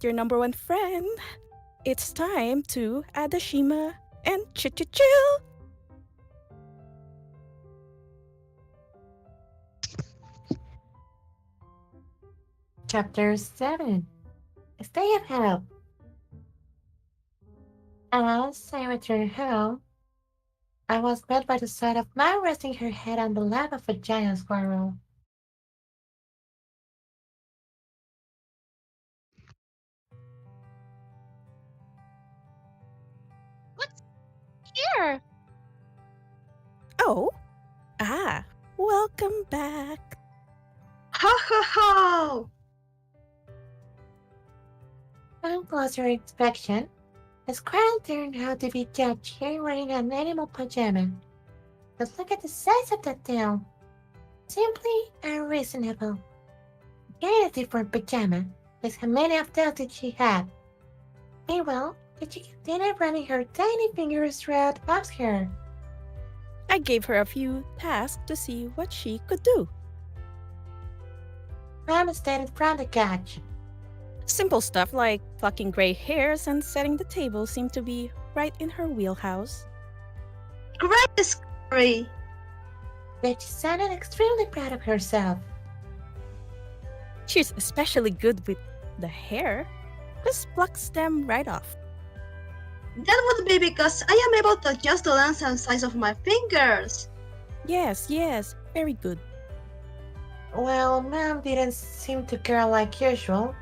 your number one friend. It's time to Adashima and chill. Chapter 7. Stay of Hell. As I returned home, I was met by the sight of Mom resting her head on the lap of a giant squirrel. What's here? Oh, welcome back. Ho ho ho! On closer inspection, the squirrel turned out to be Judge wearing an animal pajama. But look at the size of that tail. Simply unreasonable. Get a different pajama. Just how many of those did she have? Meanwhile, the chicken continued running her tiny fingers throughout Bob's hair. I gave her a few tasks to see what she could do. Mom stared from the couch. Simple stuff like plucking gray hairs and setting the table seemed to be right in her wheelhouse. Great discovery! But she sounded extremely proud of herself. She's especially good with the hair. Just plucks them right off. That would be because I am able to adjust the length and size of my fingers. Yes, very good. Well, Mom didn't seem to care like usual.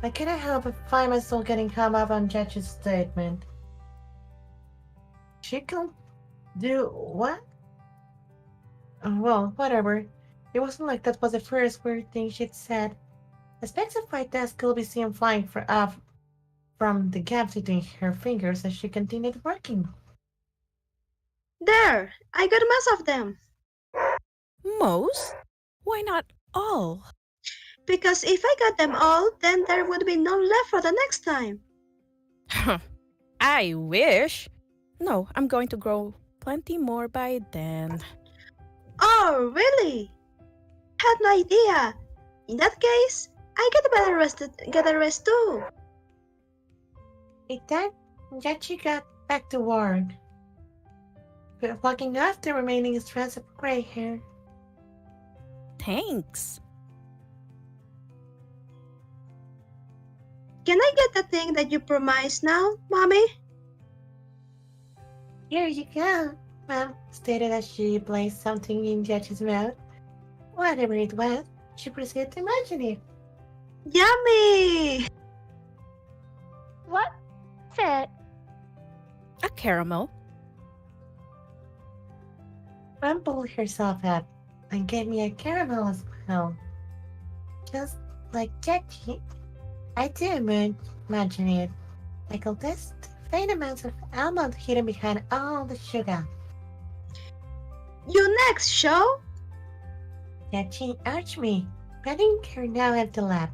I couldn't help but find myself getting hung up on Judge's statement. She can do what? Well, whatever. It wasn't like that was the first weird thing she'd said. A specks of white dust could be seen flying from the gaps between her fingers as she continued working. There! I got most of them. Most? Why not all? Because if I got them all, then there would be none left for the next time. I wish. No, I'm going to grow plenty more by then. Oh, really? Had no idea. In that case, I get a rest too. With that, Yachi got back to work, plucking off the remaining strands of gray hair. Thanks. Can I get the thing that you promised now, Mommy? Here you go, Mom stated as she placed something in Yachi's mouth. Whatever it was, she proceeded to mention it. Yummy! What's it? A caramel. Mom pulled herself up and gave me a caramel as well. Just like Jackie, I do imagine it. Like all this faint amounts of almond hidden behind all the sugar. You next, Shou? Jackie urged me, patting her now empty lap.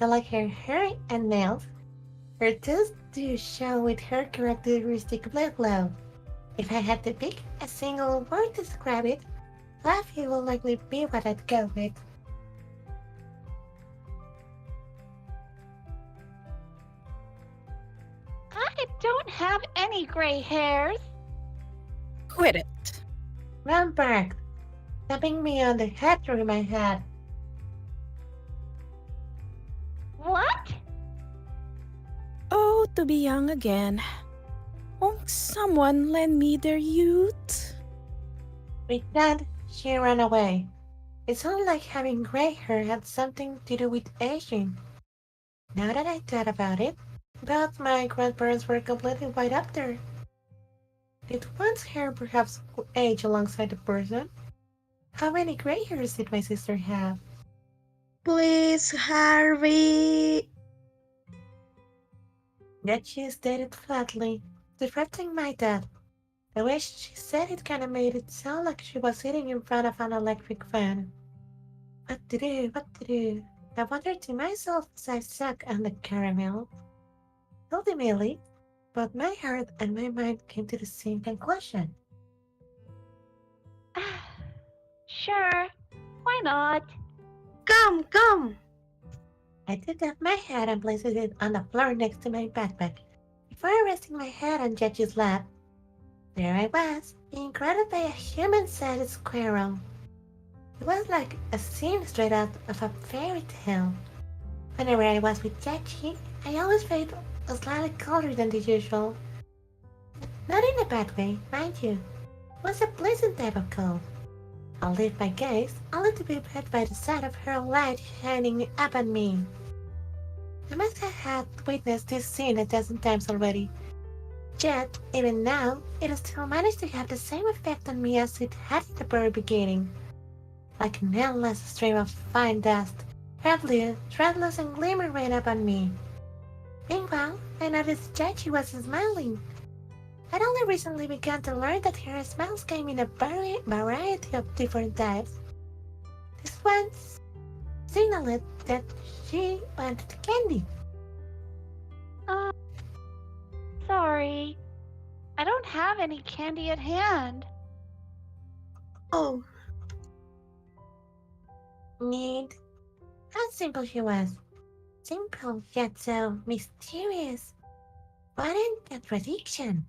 I like her hair and nails. Her teeth do show with her characteristic black glow. If I had to pick a single word to describe it, fluffy will likely be what I'd go with. I don't have any gray hairs. Quit it. Mom barked, tapping me on the head through my head. What? Oh, to be young again. Won't someone lend me their youth? With that, she ran away. It sounded like having gray hair had something to do with aging. Now that I thought about it, both my grandparents were completely white up there. Did one's hair perhaps age alongside the person? How many gray hairs did my sister have? Please, Harvey. That she stated flatly, disrupting my thought. The way she said it kinda made it sound like she was sitting in front of an electric fan. What to do? I wondered to myself as I sucked on the caramel. Ultimately, both my heart and my mind came to the same conclusion. Sure, why not? Come. I took off my hat and placed it on the floor next to my backpack. Before resting my head on Jeju's lap, there I was, being greeted by a human-sized squirrel. It was like a scene straight out of a fairy tale. Whenever I was with Jeju, I always felt slightly colder than the usual. Not in a bad way, mind you. It was a pleasant type of cold. I'll lift my gaze only to be met by the sight of her light shining up at me. I must have had witnessed this scene a dozen times already. Yet, even now, it still managed to have the same effect on me as it had at the very beginning. Like an endless stream of fine dust, threadless and glimmer right up on me. Meanwhile, I noticed Jeju was smiling. I'd only recently begun to learn that her smiles came in a variety of different types. This one signaled that she wanted candy. Sorry. I don't have any candy at hand. Oh, Neat. How simple she was. Simple, yet so mysterious. What an contradiction.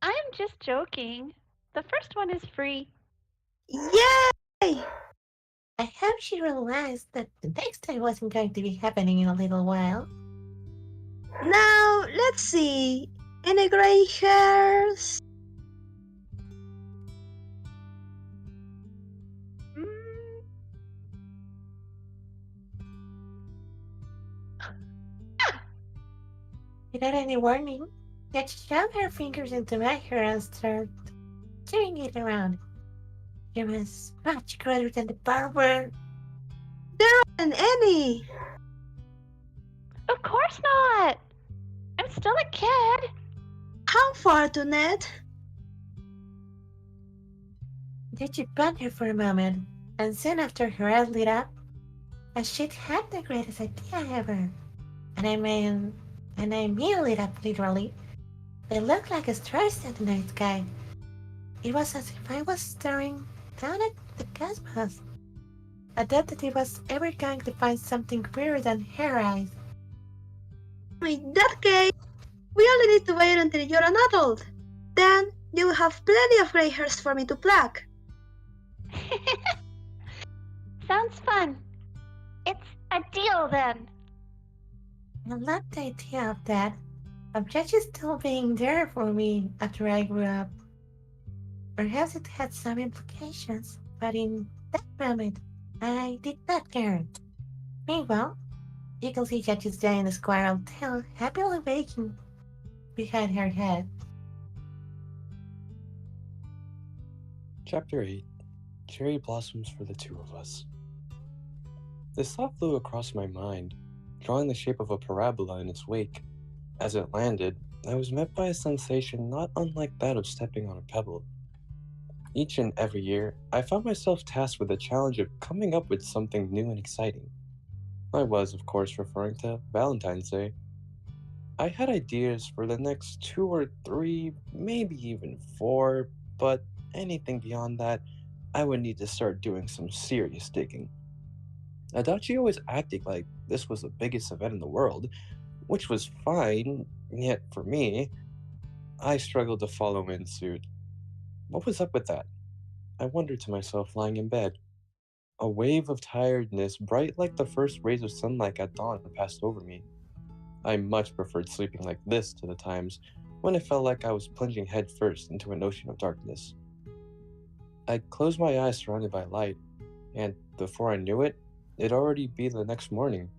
I'm just joking. The first one is free. yay! I hope she realized that the next time wasn't going to be happening in a little while. Now, let's see. Any gray hairs? Mm. Without any warning, yet she shoved her fingers into my hair and started tearing it around. She was much greater than the barber. And any? Of course not. I'm still a kid. How fortunate. Then she pondered for a moment, and soon after her eyes lit up, as she'd had the greatest idea ever. And I mean lit up literally. They looked like stars in the night sky. It was as if I was staring down at the cosmos. I doubt that it was ever going to find something greater than her eyes. In that case, we only need to wait until you're an adult. Then you will have plenty of gray hairs for me to pluck. Sounds fun. It's a deal then. I love the idea of that. Of Jeju still being there for me after I grew up. Perhaps it had some implications, but in that moment, I did not care. Meanwhile, you can see Jeju's giant squirrel tail happily wagging behind her head. Chapter 8 Cherry Blossoms for the Two of Us. This thought flew across my mind, drawing the shape of a parabola in its wake. As it landed, I was met by a sensation not unlike that of stepping on a pebble. Each and every year, I found myself tasked with the challenge of coming up with something new and exciting. I was, of course, referring to Valentine's Day. I had ideas for the next 2 or 3, maybe even 4, but anything beyond that, I would need to start doing some serious digging. Adachi always acted like this was the biggest event in the world, which was fine, yet for me, I struggled to follow in suit. What was up with that? I wondered to myself lying in bed. A wave of tiredness, bright like the first rays of sunlight at dawn, passed over me. I much preferred sleeping like this to the times when it felt like I was plunging headfirst into an ocean of darkness. I closed my eyes surrounded by light, and before I knew it, it'd already be the next morning.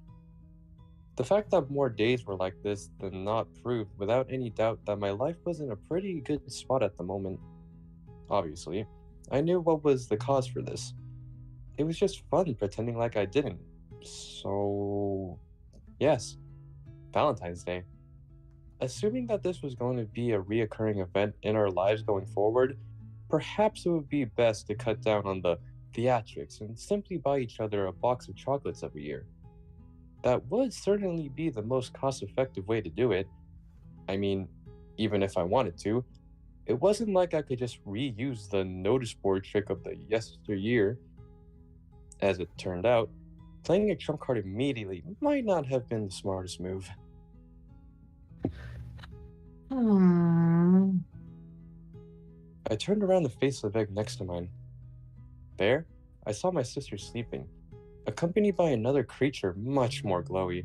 The fact that more days were like this than not proved without any doubt that my life was in a pretty good spot at the moment. Obviously, I knew what was the cause for this. It was just fun pretending like I didn't. So, yes, Valentine's Day. Assuming that this was going to be a reoccurring event in our lives going forward, perhaps it would be best to cut down on the theatrics and simply buy each other a box of chocolates every year. That would certainly be the most cost-effective way to do it. I mean, even if I wanted to, it wasn't like I could just reuse the notice board trick of the yesteryear. As it turned out, playing a trump card immediately might not have been the smartest move. I turned around to face the bed next to mine. There, I saw my sister sleeping, accompanied by another creature much more glowy.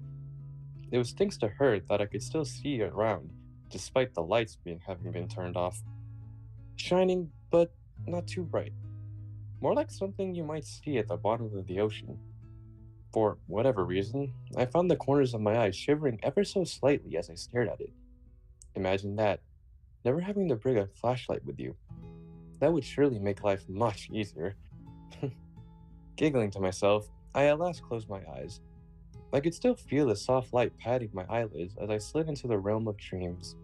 It was thanks to her that I could still see around, despite the lights having been turned off. Shining, but not too bright. More like something you might see at the bottom of the ocean. For whatever reason, I found the corners of my eyes shivering ever so slightly as I stared at it. Imagine that, never having to bring a flashlight with you. That would surely make life much easier. Giggling to myself, I at last closed my eyes. I could still feel the soft light patting my eyelids as I slid into the realm of dreams.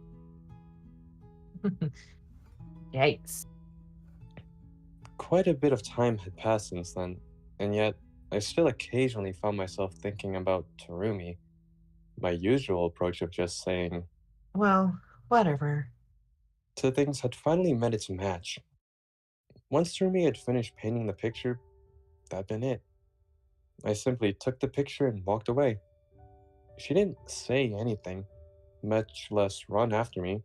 Yikes. Quite a bit of time had passed since then, and yet I still occasionally found myself thinking about Terumi. My usual approach of just saying, Well, whatever. to things had finally met its match. Once Terumi had finished painting the picture, that'd been it. I simply took the picture and walked away. She didn't say anything, much less run after me.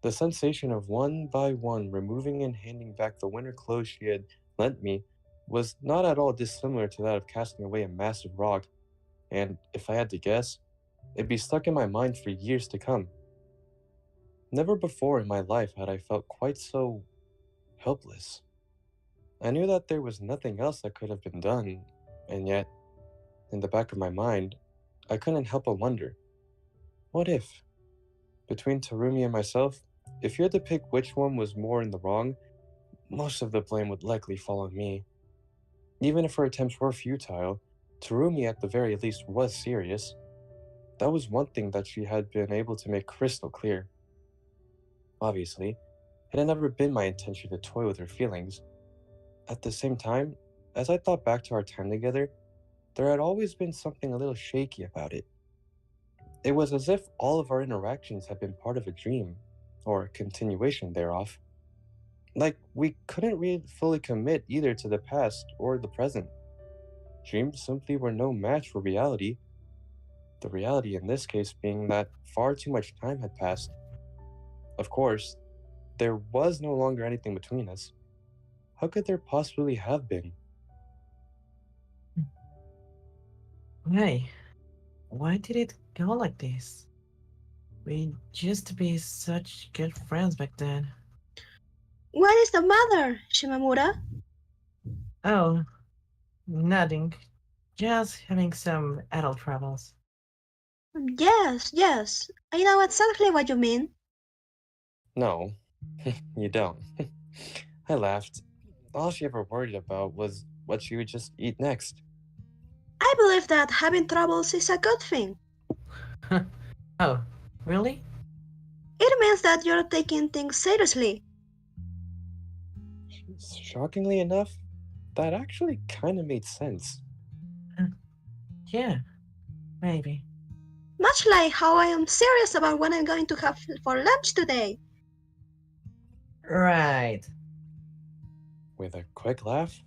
The sensation of one by one removing and handing back the winter clothes she had lent me was not at all dissimilar to that of casting away a massive rock, and if I had to guess, it'd be stuck in my mind for years to come. Never before in my life had I felt quite so helpless. I knew that there was nothing else that could have been done, and yet, in the back of my mind, I couldn't help but wonder, what if? Between Terumi and myself, if you had to pick which one was more in the wrong, most of the blame would likely fall on me. Even if her attempts were futile, Terumi at the very least was serious. That was one thing that she had been able to make crystal clear. Obviously, it had never been my intention to toy with her feelings. At the same time, as I thought back to our time together, there had always been something a little shaky about it. It was as if all of our interactions had been part of a dream, or a continuation thereof. Like, we couldn't really fully commit either to the past or the present. Dreams simply were no match for reality. The reality in this case being that far too much time had passed. Of course, there was no longer anything between us. How could there possibly have been? Hey, why did it go like this? We used to be such good friends back then. What is the matter, Shimamura? Oh, nothing. Just having some adult troubles. Yes, I know exactly what you mean. No, you don't. I laughed. All she ever worried about was what she would just eat next. I believe that having troubles is a good thing. Oh, really? It means that you're taking things seriously. Shockingly enough, that actually kind of made sense. Yeah, maybe. Much like how I am serious about what I'm going to have for lunch today. Right. With a quick laugh,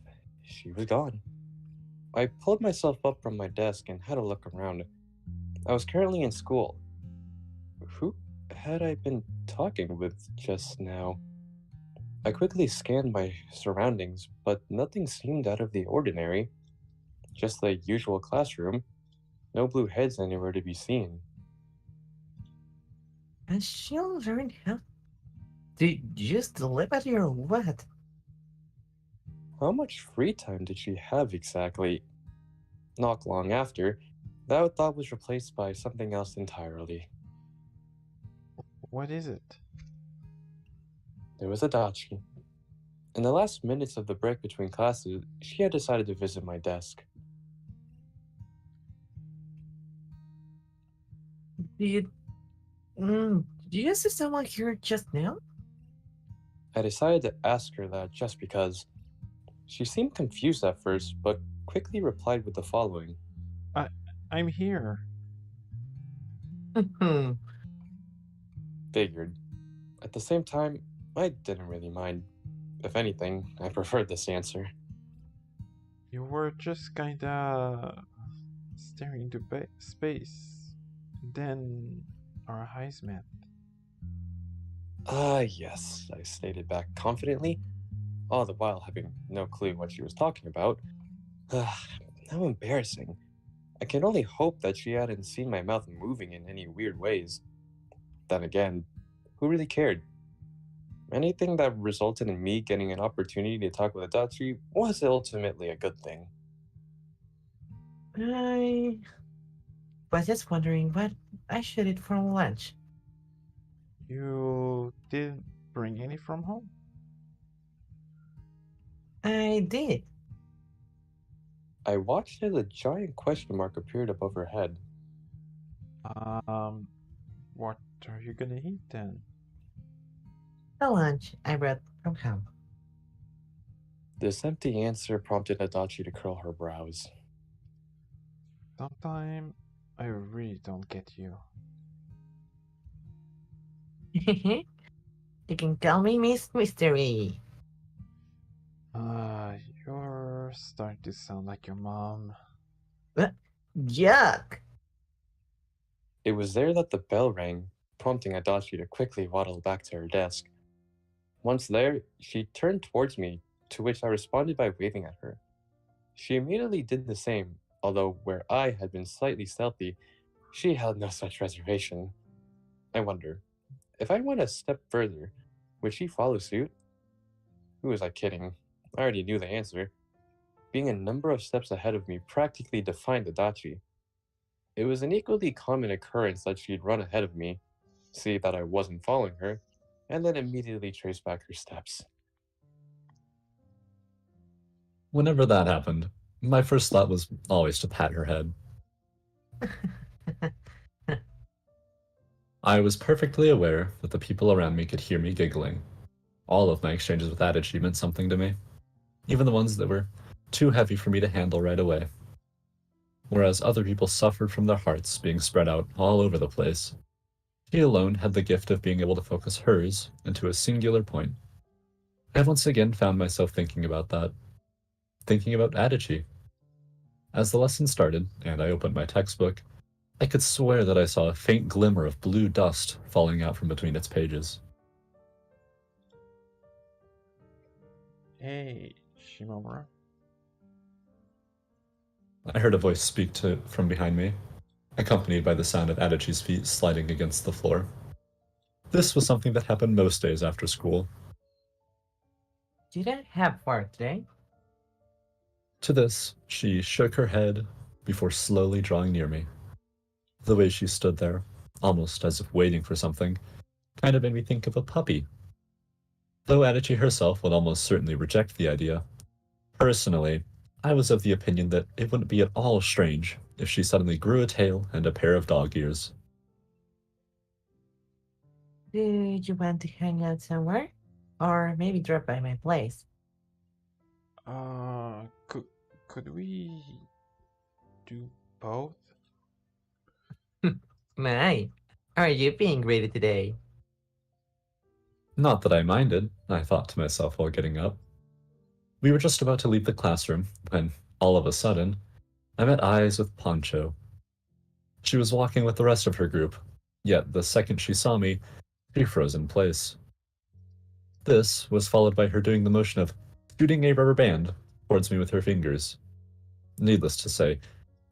she was gone. I pulled myself up from my desk and had a look around. I was currently in school. Who had I been talking with just now? I quickly scanned my surroundings, but nothing seemed out of the ordinary. Just the usual classroom. No blue heads anywhere to be seen. And she'll learn how to use telepathy or what? How much free time did she have exactly? Not long after, that thought was replaced by something else entirely. What is it? It was Adachi. In the last minutes of the break between classes, she had decided to visit my desk. Did you see someone here just now? I decided to ask her that just because. She seemed confused at first, but quickly replied with the following. I'm here. Figured. At the same time, I didn't really mind. If anything, I preferred this answer. You were just kinda staring into space. Then our eyes met. Yes, I stated back confidently, all the while having no clue what she was talking about. How embarrassing. I can only hope that she hadn't seen my mouth moving in any weird ways. Then again, who really cared? Anything that resulted in me getting an opportunity to talk with Adachi was ultimately a good thing. I was just wondering what I should eat for lunch. You didn't bring any from home? I did. I watched as a giant question mark appeared above her head. What are you gonna eat then? The lunch I brought from home. This empty answer prompted Adachi to curl her brows. Sometimes I really don't get you. You can call me Miss Mystery. You're starting to sound like your mom. Yuck! It was there that the bell rang, prompting Adachi to quickly waddle back to her desk. Once there, she turned towards me, to which I responded by waving at her. She immediately did the same, although where I had been slightly stealthy, she held no such reservation. I wonder, if I went a step further, would she follow suit? Who was I kidding? I already knew the answer. Being a number of steps ahead of me practically defined Adachi. It was an equally common occurrence that she'd run ahead of me, see that I wasn't following her, and then immediately trace back her steps. Whenever that happened, my first thought was always to pat her head. I was perfectly aware that the people around me could hear me giggling. All of my exchanges with Adachi meant something to me, even the ones that were too heavy for me to handle right away. Whereas other people suffered from their hearts being spread out all over the place, she alone had the gift of being able to focus hers into a singular point. I once again found myself thinking about that, thinking about Adachi. As the lesson started, and I opened my textbook, I could swear that I saw a faint glimmer of blue dust falling out from between its pages. Hey, Shimamura. I heard a voice speak from behind me, accompanied by the sound of Adachi's feet sliding against the floor. This was something that happened most days after school. You don't have work today? To this, she shook her head before slowly drawing near me. The way she stood there, almost as if waiting for something, kind of made me think of a puppy. Though Adachi herself would almost certainly reject the idea, personally, I was of the opinion that it wouldn't be at all strange if she suddenly grew a tail and a pair of dog ears. Do you want to hang out somewhere? Or maybe drop by my place? Could we do both? My, are you being greedy today? Not that I minded, I thought to myself while getting up. We were just about to leave the classroom when, all of a sudden, I met eyes with Poncho. She was walking with the rest of her group, yet the second she saw me, she froze in place. This was followed by her doing the motion of shooting a rubber band towards me with her fingers. Needless to say,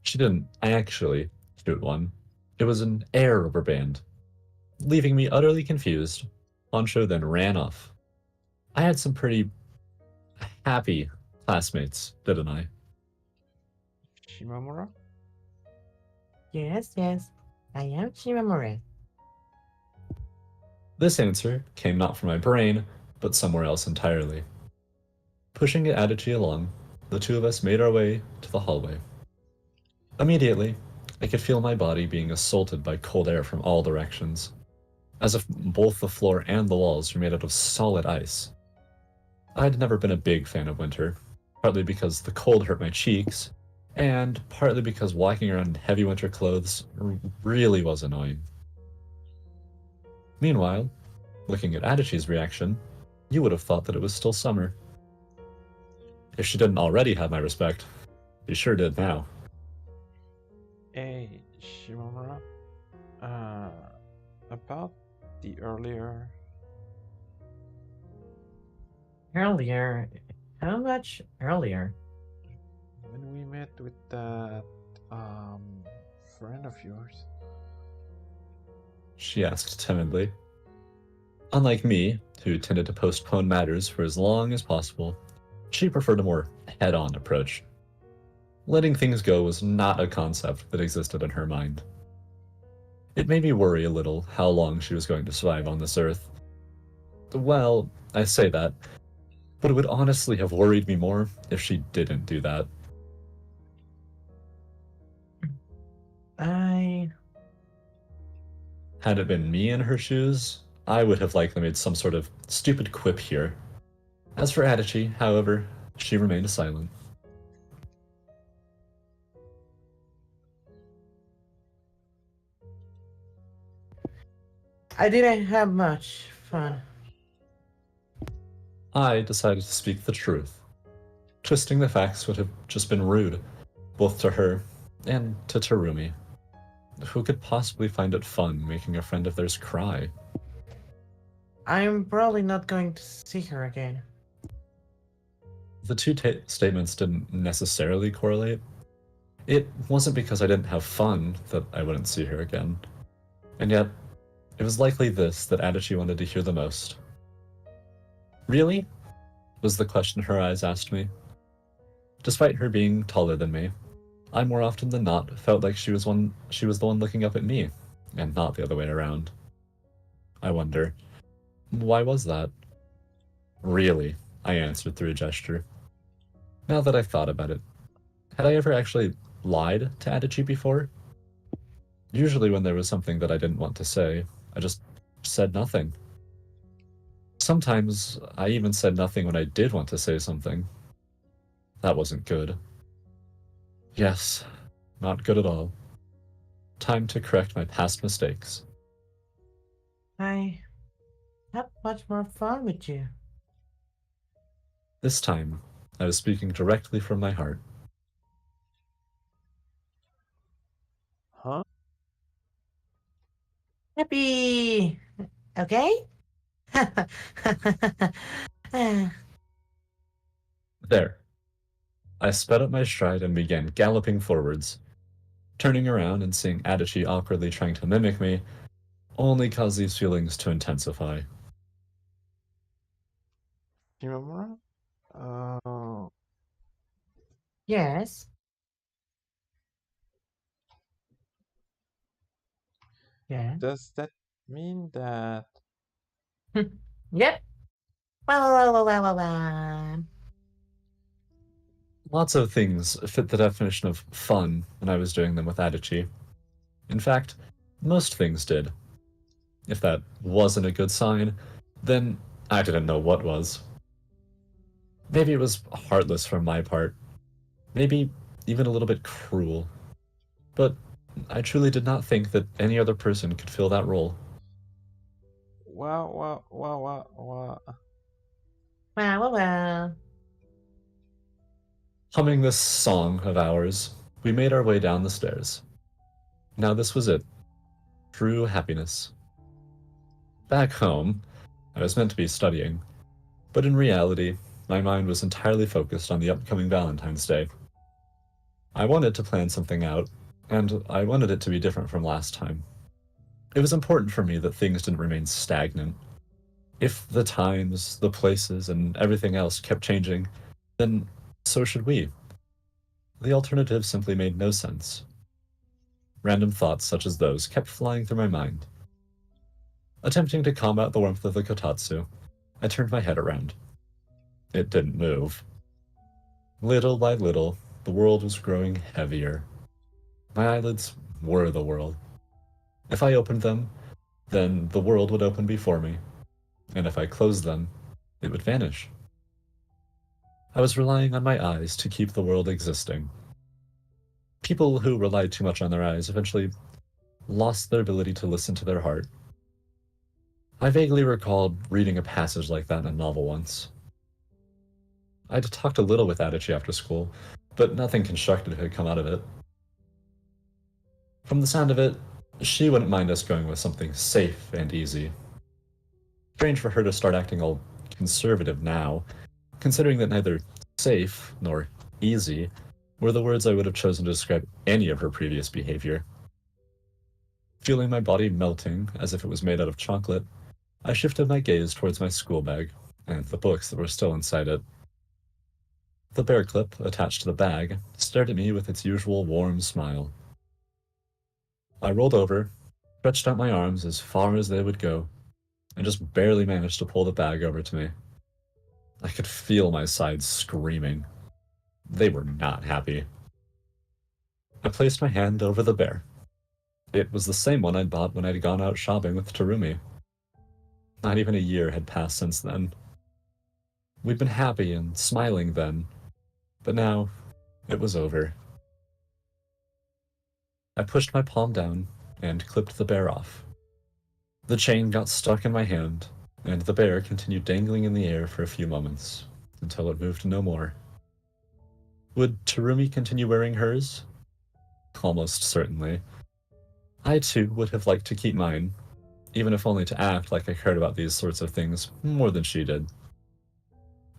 she didn't actually shoot one. It was an air rubber band. Leaving me utterly confused, Poncho then ran off. I had some pretty happy classmates, didn't I? Shimamura? Yes, I am Shimamura. This answer came not from my brain, but somewhere else entirely. Pushing Adachi along, the two of us made our way to the hallway. Immediately, I could feel my body being assaulted by cold air from all directions, as if both the floor and the walls were made out of solid ice. I'd never been a big fan of winter, partly because the cold hurt my cheeks, and partly because walking around in heavy winter clothes really was annoying. Meanwhile, looking at Adachi's reaction, you would have thought that it was still summer. If she didn't already have my respect, she sure did now. Hey, Shimamura. About the earlier. Earlier? How much earlier? When we met with that, friend of yours. She asked timidly. Unlike me, who tended to postpone matters for as long as possible, she preferred a more head-on approach. Letting things go was not a concept that existed in her mind. It made me worry a little how long she was going to survive on this earth. Well, I say that, but it would honestly have worried me more if she didn't do that. Had it been me in her shoes, I would have likely made some sort of stupid quip here. As for Adachi, however, she remained silent. I didn't have much fun. I decided to speak the truth. Twisting the facts would have just been rude, both to her and to Terumi. Who could possibly find it fun making a friend of theirs cry? I'm probably not going to see her again. The two statements didn't necessarily correlate. It wasn't because I didn't have fun that I wouldn't see her again. And yet, it was likely this that Adachi wanted to hear the most. Really? Was the question her eyes asked me. Despite her being taller than me, I more often than not felt like she was the one looking up at me, and not the other way around. I wonder, why was that? Really, I answered through a gesture. Now that I've thought about it, had I ever actually lied to Adachi before? Usually when there was something that I didn't want to say, I just said nothing. Sometimes I even said nothing when I did want to say something. That wasn't good. Yes, not good at all. Time to correct my past mistakes. I had much more fun with you. This time, I was speaking directly from my heart. Huh? Happy. Okay? There. I sped up my stride and began galloping forwards. Turning around and seeing Adachi awkwardly trying to mimic me only caused these feelings to intensify. Shimamura? Yes. Yeah. Does that mean that... Yep. Well. Lots of things fit the definition of fun when I was doing them with Adachi. In fact, most things did. If that wasn't a good sign, then I didn't know what was. Maybe it was heartless from my part. Maybe even a little bit cruel. But I truly did not think that any other person could fill that role. Wow. Well. Humming this song of ours, we made our way down the stairs. Now this was it. True happiness. Back home, I was meant to be studying, but in reality, my mind was entirely focused on the upcoming Valentine's Day. I wanted to plan something out, and I wanted it to be different from last time. It was important for me that things didn't remain stagnant. If the times, the places, and everything else kept changing, then so should we. The alternative simply made no sense. Random thoughts such as those kept flying through my mind. Attempting to combat the warmth of the kotatsu, I turned my head around. It didn't move. Little by little, the world was growing heavier. My eyelids were the world. If I opened them, then the world would open before me, and if I closed them, it would vanish. I was relying on my eyes to keep the world existing. People who relied too much on their eyes eventually lost their ability to listen to their heart. I vaguely recalled reading a passage like that in a novel once. I'd talked a little with Adachi after school, but nothing constructive had come out of it. From the sound of it, she wouldn't mind us going with something safe and easy. Strange for her to start acting all conservative now, considering that neither safe nor easy were the words I would have chosen to describe any of her previous behavior. Feeling my body melting as if it was made out of chocolate, I shifted my gaze towards my school bag and the books that were still inside it. The bear clip attached to the bag stared at me with its usual warm smile. I rolled over, stretched out my arms as far as they would go, and just barely managed to pull the bag over to me. I could feel my sides screaming. They were not happy. I placed my hand over the bear. It was the same one I'd bought when I'd gone out shopping with Terumi. Not even a year had passed since then. We'd been happy and smiling then, but now it was over. I pushed my palm down and clipped the bear off. The chain got stuck in my hand, and the bear continued dangling in the air for a few moments, until it moved no more. Would Terumi continue wearing hers? Almost certainly. I too would have liked to keep mine, even if only to act like I cared about these sorts of things more than she did.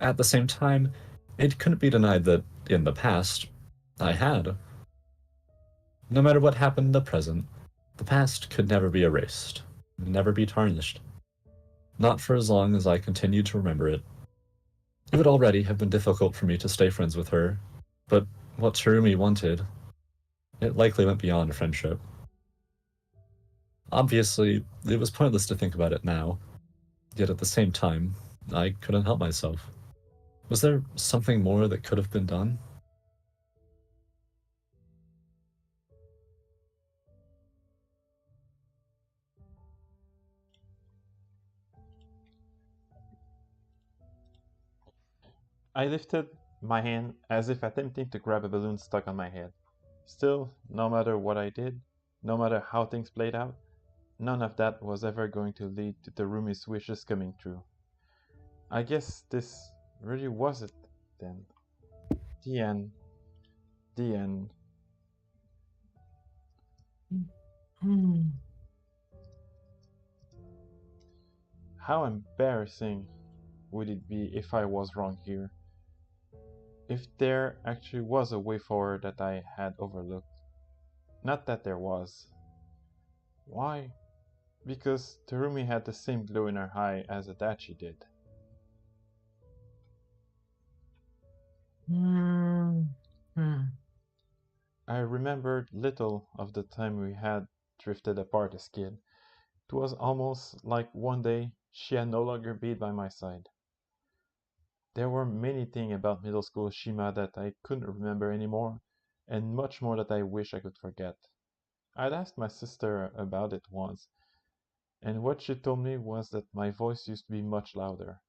At the same time, it couldn't be denied that, in the past, I had. No matter what happened in the present, the past could never be erased, never be tarnished. Not for as long as I continued to remember it. It would already have been difficult for me to stay friends with her, but what Terumi wanted, it likely went beyond friendship. Obviously, it was pointless to think about it now, yet at the same time, I couldn't help myself. Was there something more that could have been done? I lifted my hand as if attempting to grab a balloon stuck on my head. Still, no matter what I did, no matter how things played out, none of that was ever going to lead to Terumi's wishes coming true. I guess this really was it then. The end. The end. How embarrassing would it be if I was wrong here? If there actually was a way forward that I had overlooked. Not that there was. Why? Because Terumi had the same glow in her eye as Adachi did. I remembered little of the time we had drifted apart as kid. It was almost like one day she had no longer been by my side. There were many things about middle school Shima that I couldn't remember anymore, and much more that I wish I could forget. I'd asked my sister about it once, and what she told me was that my voice used to be much louder.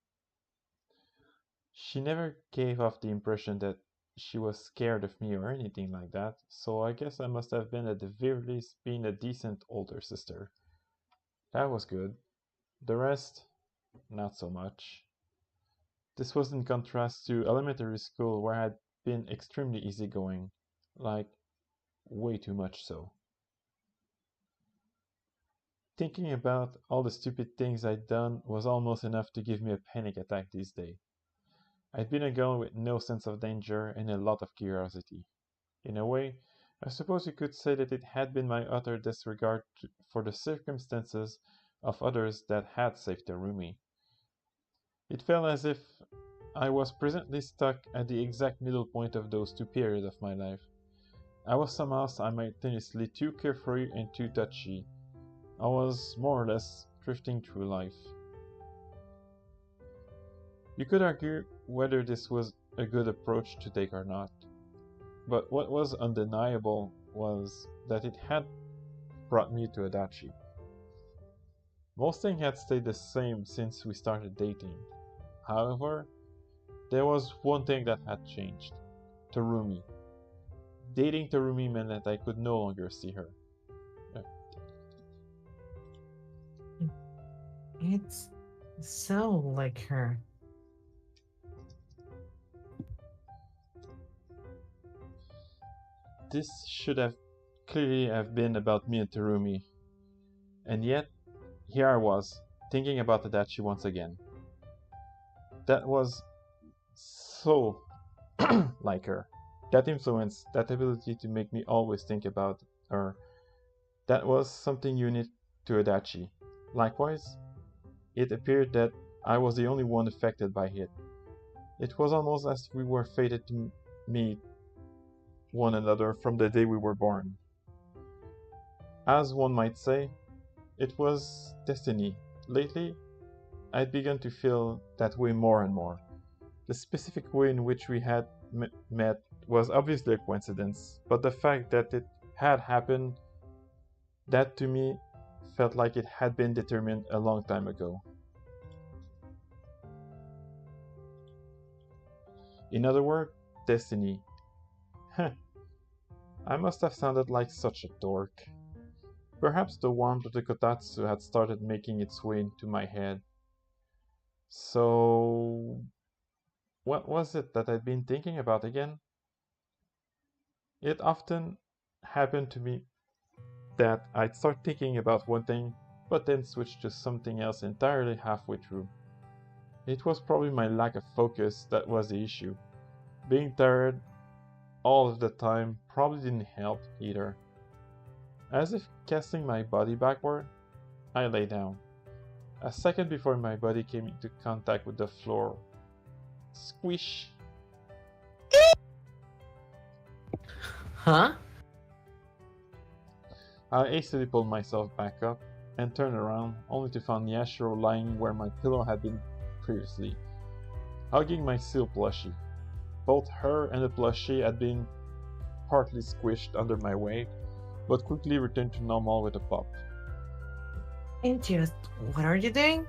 She never gave off the impression that she was scared of me or anything like that, so I guess I must have been at the very least being a decent older sister. That was good. The rest, not so much. This was in contrast to elementary school where I had been extremely easygoing, like way too much so. Thinking about all the stupid things I'd done was almost enough to give me a panic attack these days. I'd been a girl with no sense of danger and a lot of curiosity. In a way, I suppose you could say that it had been my utter disregard for the circumstances of others that had saved Terumi. It felt as if I was presently stuck at the exact middle point of those two periods of my life. I was somehow simultaneously too carefree and too touchy. I was more or less drifting through life. You could argue whether this was a good approach to take or not, but what was undeniable was that it had brought me to Adachi. Most things had stayed the same since we started dating. However, there was one thing that had changed. Terumi. Dating Terumi meant that I could no longer see her. It's so like her. This should have clearly have been about me and Terumi. And yet, here I was, thinking about Adachi once again. That was so like her. That influence, that ability to make me always think about her, that was something unique to Adachi. Likewise, it appeared that I was the only one affected by it. It was almost as we were fated to meet one another from the day we were born. As one might say, it was destiny. Lately, I'd begun to feel that way more and more. The specific way in which we had met was obviously a coincidence, but the fact that it had happened, that to me felt like it had been determined a long time ago. In other words, destiny. Heh. I must have sounded like such a dork. Perhaps the warmth of the kotatsu had started making its way into my head. So, what was it that I'd been thinking about again? It often happened to me that I'd start thinking about one thing, but then switch to something else entirely halfway through. It was probably my lack of focus that was the issue. Being tired all of the time probably didn't help either. As if casting my body backward, I lay down. A second before my body came into contact with the floor. Squish! Huh? I hastily pulled myself back up and turned around, only to find Yashiro lying where my pillow had been previously, hugging my seal plushie. Both her and the plushie had been partly squished under my weight, but quickly returned to normal with a pop. And just, what are you doing?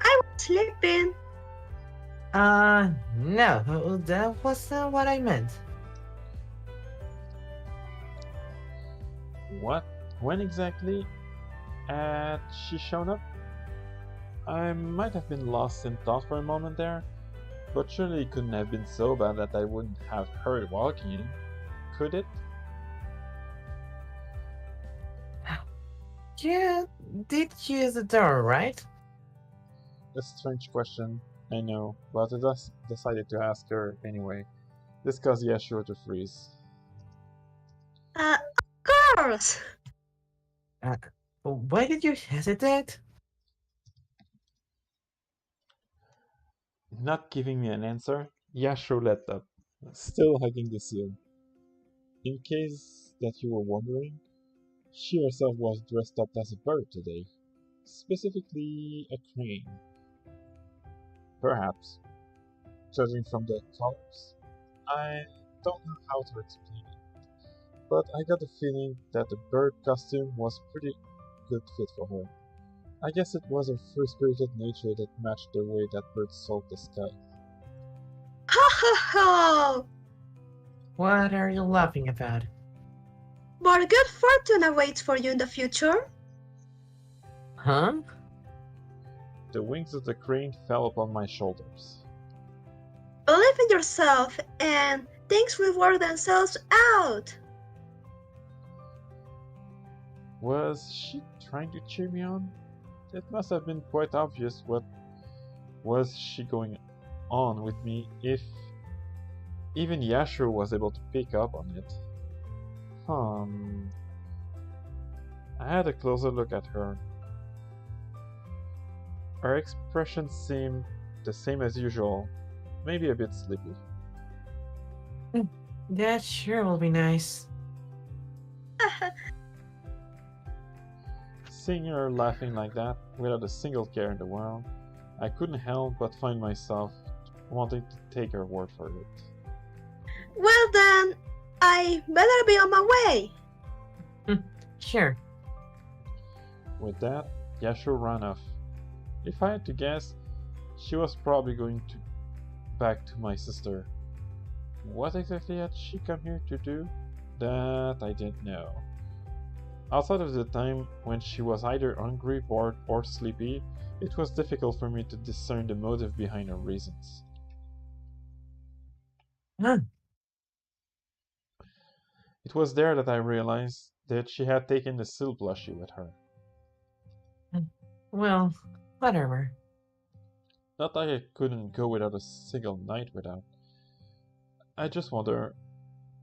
I was sleeping. No, that wasn't what I meant. What? When exactly had she shown up? I might have been lost in thought for a moment there, but surely it couldn't have been so bad that I wouldn't have heard walking in, could it? You did use the door, right? A strange question, I know, but I just decided to ask her anyway. This caused Yashiro to freeze. Of course! Why did you hesitate? Not giving me an answer, Yashiro let up, still hugging the seal. In case that you were wondering, she herself was dressed up as a bird today, specifically a crane. Perhaps, judging from the colors. I don't know how to explain it, but I got the feeling that the bird costume was pretty good fit for her. I guess it was her free-spirited nature that matched the way that bird soaked the sky. Ho ho ho! What are you laughing about? More good fortune awaits for you in the future. Huh? The wings of the crane fell upon my shoulders. Believe in yourself and things will work themselves out. Was she trying to cheer me on? It must have been quite obvious what was she going on with me if even Yashiro was able to pick up on it. I had a closer look at her. Her expression seemed the same as usual, maybe a bit sleepy. That sure will be nice. Seeing her laughing like that, without a single care in the world, I couldn't help but find myself wanting to take her word for it. Well then, I better be on my way. Sure. With that, Yashiro ran off. If I had to guess, she was probably going back to my sister. What exactly had she come here to do? That I didn't know. Outside of the time when she was either hungry, bored, or sleepy, it was difficult for me to discern the motive behind her reasons. Huh. It was there that I realized that she had taken the seal plushie with her. Well, whatever. Not like I couldn't go without a single night without. I just wonder,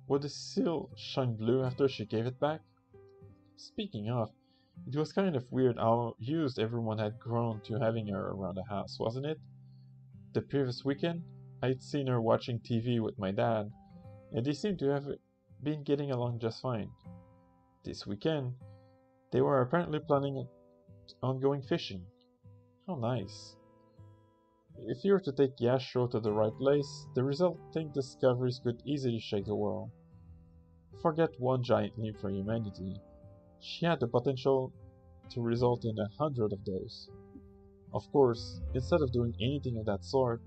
would the seal shine blue after she gave it back? Speaking of, it was kind of weird how used everyone had grown to having her around the house, wasn't it? The previous weekend, I'd seen her watching TV with my dad, and they seemed to have been getting along just fine. This weekend, they were apparently planning on going fishing. How nice. If you were to take Yashiro to the right place, the resulting discoveries could easily shake the world. Forget one giant leap for humanity. She had the potential to result in 100 of those. Of course, instead of doing anything of that sort,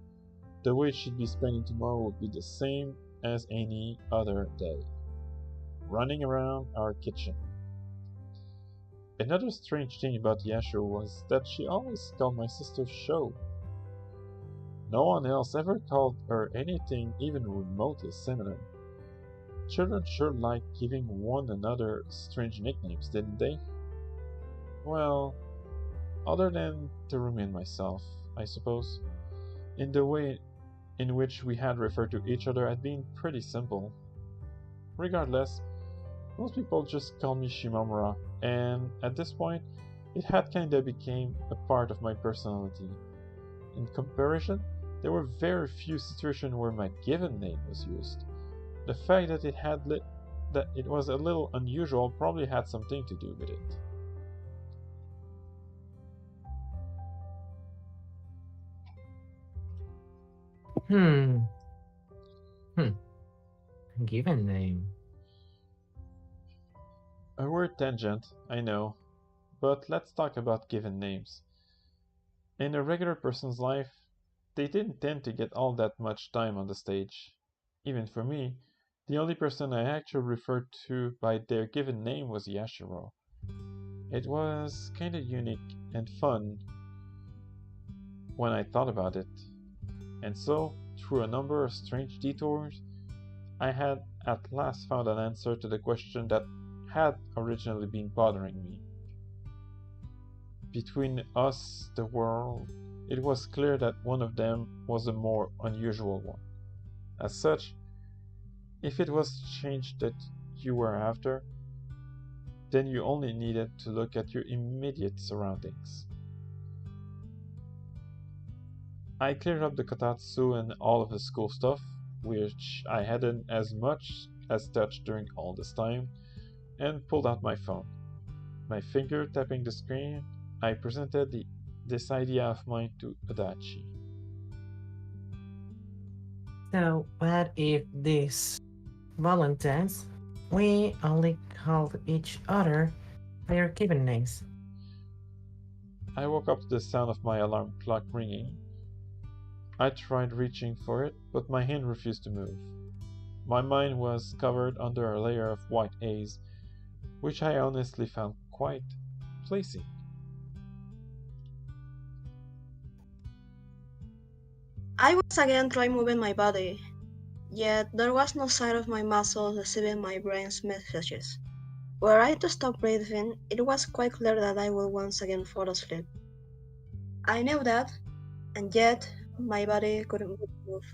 the way she'd be spending tomorrow would be the same as any other day. Running around our kitchen. Another strange thing about Yashiro was that she always called my sister Shou. No one else ever called her anything even remotely similar. Children sure liked giving one another strange nicknames, didn't they? Well, other than Terumi and myself, I suppose. In the way in which we had referred to each other had been pretty simple. Regardless, most people just called me Shimamura, and at this point, it had kinda became a part of my personality. In comparison, there were very few situations where my given name was used. The fact that it was a little unusual probably had something to do with it. Given name. A weird tangent, I know, but let's talk about given names. In a regular person's life, they didn't tend to get all that much time on the stage. Even for me, the only person I actually referred to by their given name was Yashiro. It was kinda unique and fun when I thought about it. And so, through a number of strange detours, I had at last found an answer to the question that had originally been bothering me. Between us, the world, it was clear that one of them was a more unusual one. As such, if it was change that you were after, then you only needed to look at your immediate surroundings. I cleared up the kotatsu and all of the school stuff, which I hadn't as much as touched during all this time, and pulled out my phone. My finger tapping the screen, I presented this idea of mine to Adachi. So, what if this Valentine's we only called each other by our given names? I woke up to the sound of my alarm clock ringing. I tried reaching for it, but my hand refused to move. My mind was covered under a layer of white haze, which I honestly found quite pleasing. I was again trying moving my body, yet there was no sign of my muscles receiving my brain's messages. Were I to stop breathing, it was quite clear that I would once again fall asleep. I knew that, and yet my body couldn't move.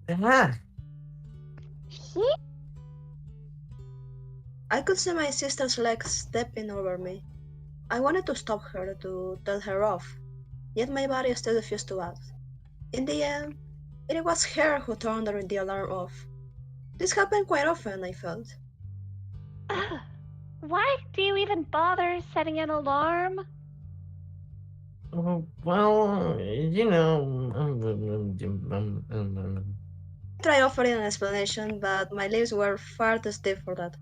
Ah, I could see my sister's legs stepping over me. I wanted to stop her, to tell her off, yet my body still refused to act. In the end, it was her who turned the alarm off. This happened quite often, I felt. Ugh. Why do you even bother setting an alarm? well, you know. I tried offering an explanation, but my lips were far too stiff for that.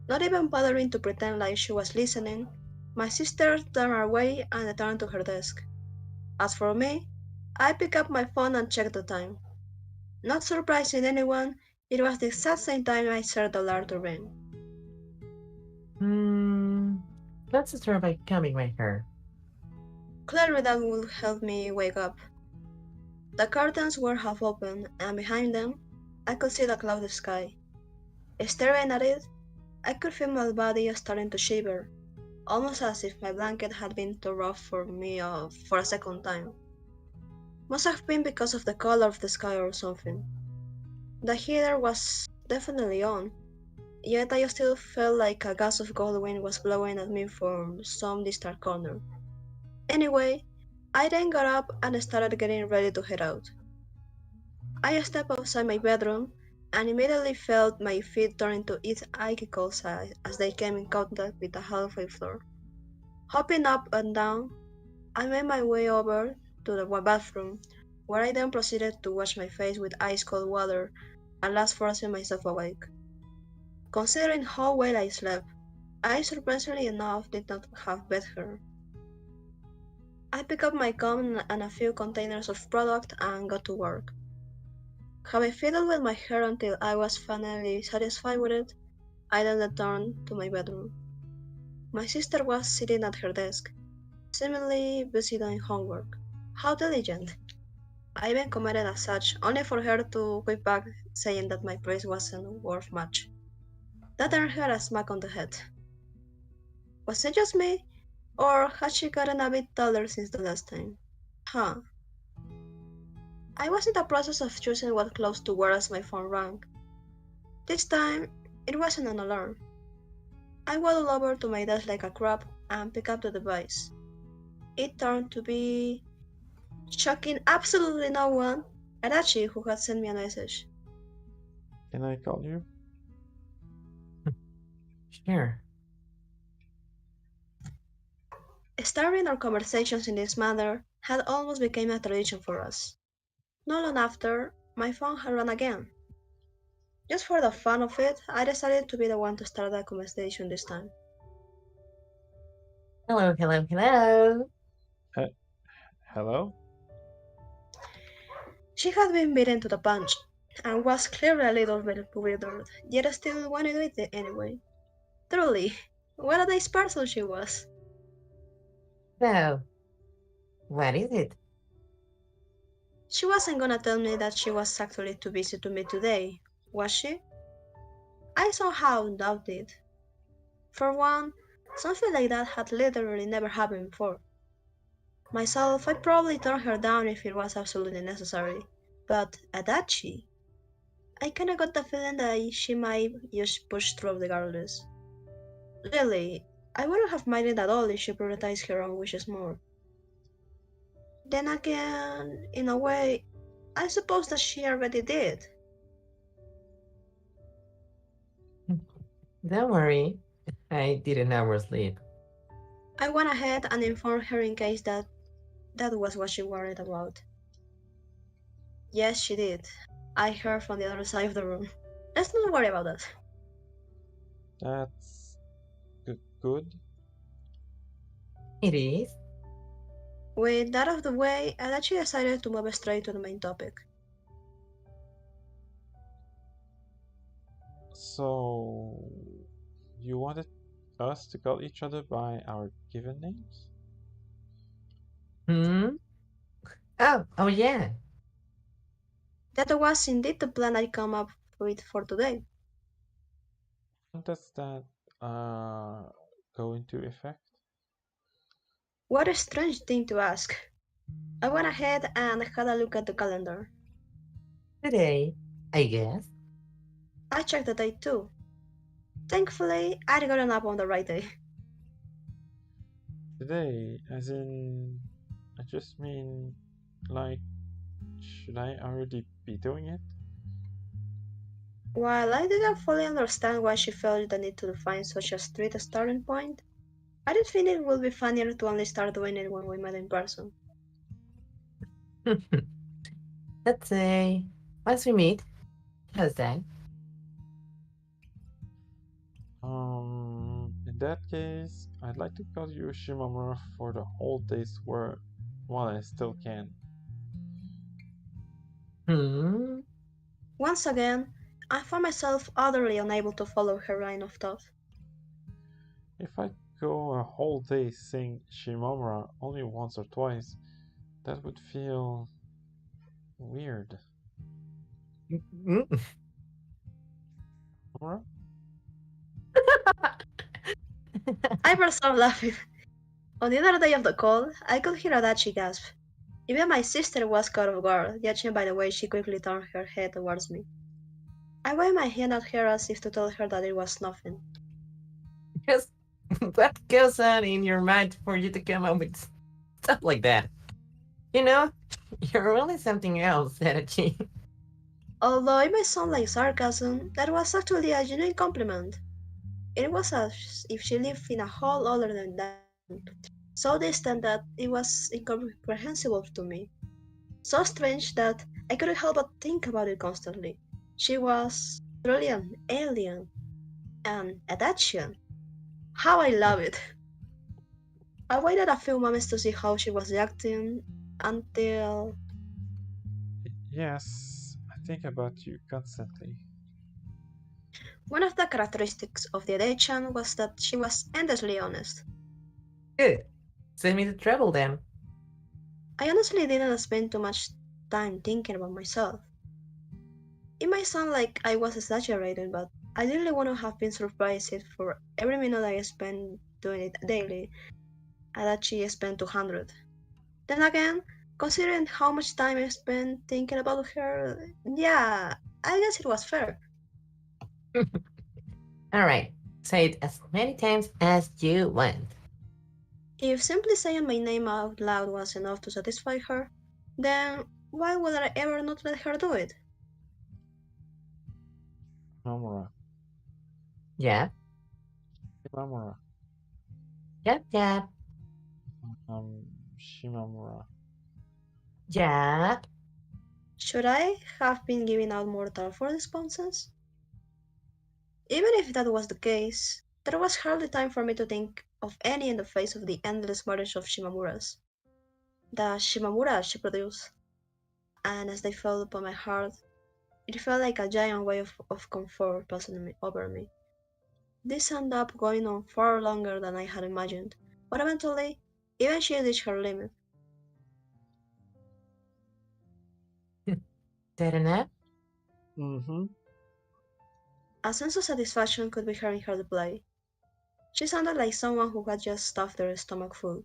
Not even bothering to pretend like she was listening, my sister turned away and returned to her desk. As for me, I picked up my phone and checked the time. Not surprising anyone, it was the exact same time I set the alarm to ring. Let's start by combing my hair. Clearly that would help me wake up. The curtains were half open, and behind them, I could see the cloudy sky. Staring at it, I could feel my body starting to shiver, almost as if my blanket had been too rough for me for a second time. Must have been because of the color of the sky or something. The heater was definitely on, yet I still felt like a gust of cold wind was blowing at me from some distant corner. Anyway, I then got up and started getting ready to head out. I stepped outside my bedroom and immediately felt my feet turn into its icicles as they came in contact with the hallway floor. Hopping up and down, I made my way over to the bathroom, where I then proceeded to wash my face with ice-cold water and last forcing myself awake. Considering how well I slept, I surprisingly enough did not have bed hair. I picked up my comb and a few containers of product and got to work. Having fiddled with my hair until I was finally satisfied with it, I then returned to my bedroom. My sister was sitting at her desk, seemingly busy doing homework. How diligent! I even commented as such, only for her to whip back saying that my praise wasn't worth much. That earned her a smack on the head. Was it just me, or had she gotten a bit taller since the last time? Huh. I was in the process of choosing what clothes to wear as my phone rang. This time, it wasn't an alarm. I waddled over to my desk like a crab and picked up the device. It turned to be, shocking absolutely no one, Adachi, who had sent me a message. Can I call you? Sure. Starting our conversations in this manner had almost become a tradition for us. Not long after, my phone had rung again. Just for the fun of it, I decided to be the one to start the conversation this time. Hello, hello, hello. Hello? She had been beaten to the punch, and was clearly a little bit bewildered, yet still wanted to eat it anyway. Truly, what a nice person she was. So, what is it? She wasn't gonna tell me that she was actually too busy to meet today, was she? I somehow doubted it. For one, something like that had literally never happened before. Myself, I'd probably turn her down if it was absolutely necessary. But Adachi, I kinda got the feeling that she might just push through regardless. Really, I wouldn't have minded at all if she prioritized her own wishes more. Then again, in a way, I suppose that she already did. Don't worry, I did an hour's sleep. I went ahead and informed her in case that was what she worried about. Yes, she did. I heard from the other side of the room. Let's not worry about that. That's good. It is? With that out of the way, Adachi decided to move straight to the main topic. So, you wanted us to call each other by our given names? Hmm? Oh yeah. That was indeed the plan I come up with for today. When does that go into effect? What a strange thing to ask. I went ahead and had a look at the calendar. Today, I guess. I checked the date too. Thankfully, I'd gotten up on the right day. Today, as in, I just mean, like, should I already be doing it? While I didn't fully understand why she felt the need to define such a strict starting point, I did think it would be funnier to only start doing it when we met in person. Let's say, once we meet, how's that? In that case, I'd like to call you Shimamura for the whole day's work while I still can. Hmm? Once again, I found myself utterly unable to follow her line of thought. If I go a whole day saying Shimamura only once or twice, that would feel weird. Shimamura? I burst out laughing. On the other day of the call, I could hear Adachi gasp. Even my sister was caught off guard, judging by the way she quickly turned her head towards me. I waved my hand at her as if to tell her that it was nothing. Because what goes on in your mind for you to come up with stuff like that? You know, you're really something else, Adachi. Although it may sound like sarcasm, that was actually a genuine compliment. It was as if she lived in a whole other dimension, so distant that it was incomprehensible to me. So strange that I couldn't help but think about it constantly. She was truly an alien, an Adachian. How I love it! I waited a few moments to see how she was reacting until Yes, I think about you constantly. one of the characteristics of the Adachian was that she was endlessly honest. Good. Send me the trouble then. I honestly didn't spend too much time thinking about myself. It might sound like I was exaggerating, but I really wouldn't have been surprised if for every minute I spent doing it daily, Adachi spent 200. Then again, considering how much time I spent thinking about her, yeah, I guess it was fair. Alright, say it as many times as you want. If simply saying my name out loud was enough to satisfy her, then why would I ever not let her do it? Shimamura. Yeah, Shimamura. yeah. Shimamura. Yeah. Should I have been giving out more thoughtful responses? Even if that was the case, there was hardly time for me to think of any in the face of the endless marriage of Shimamuras. The Shimamura she produced, and as they fell upon my heart, it felt like a giant wave of comfort passing over me. This ended up going on far longer than I had imagined, but eventually, even she reached her limit. That enough? Mm-hmm. A sense of satisfaction could be heard in her reply. She sounded like someone who had just stuffed their stomach full.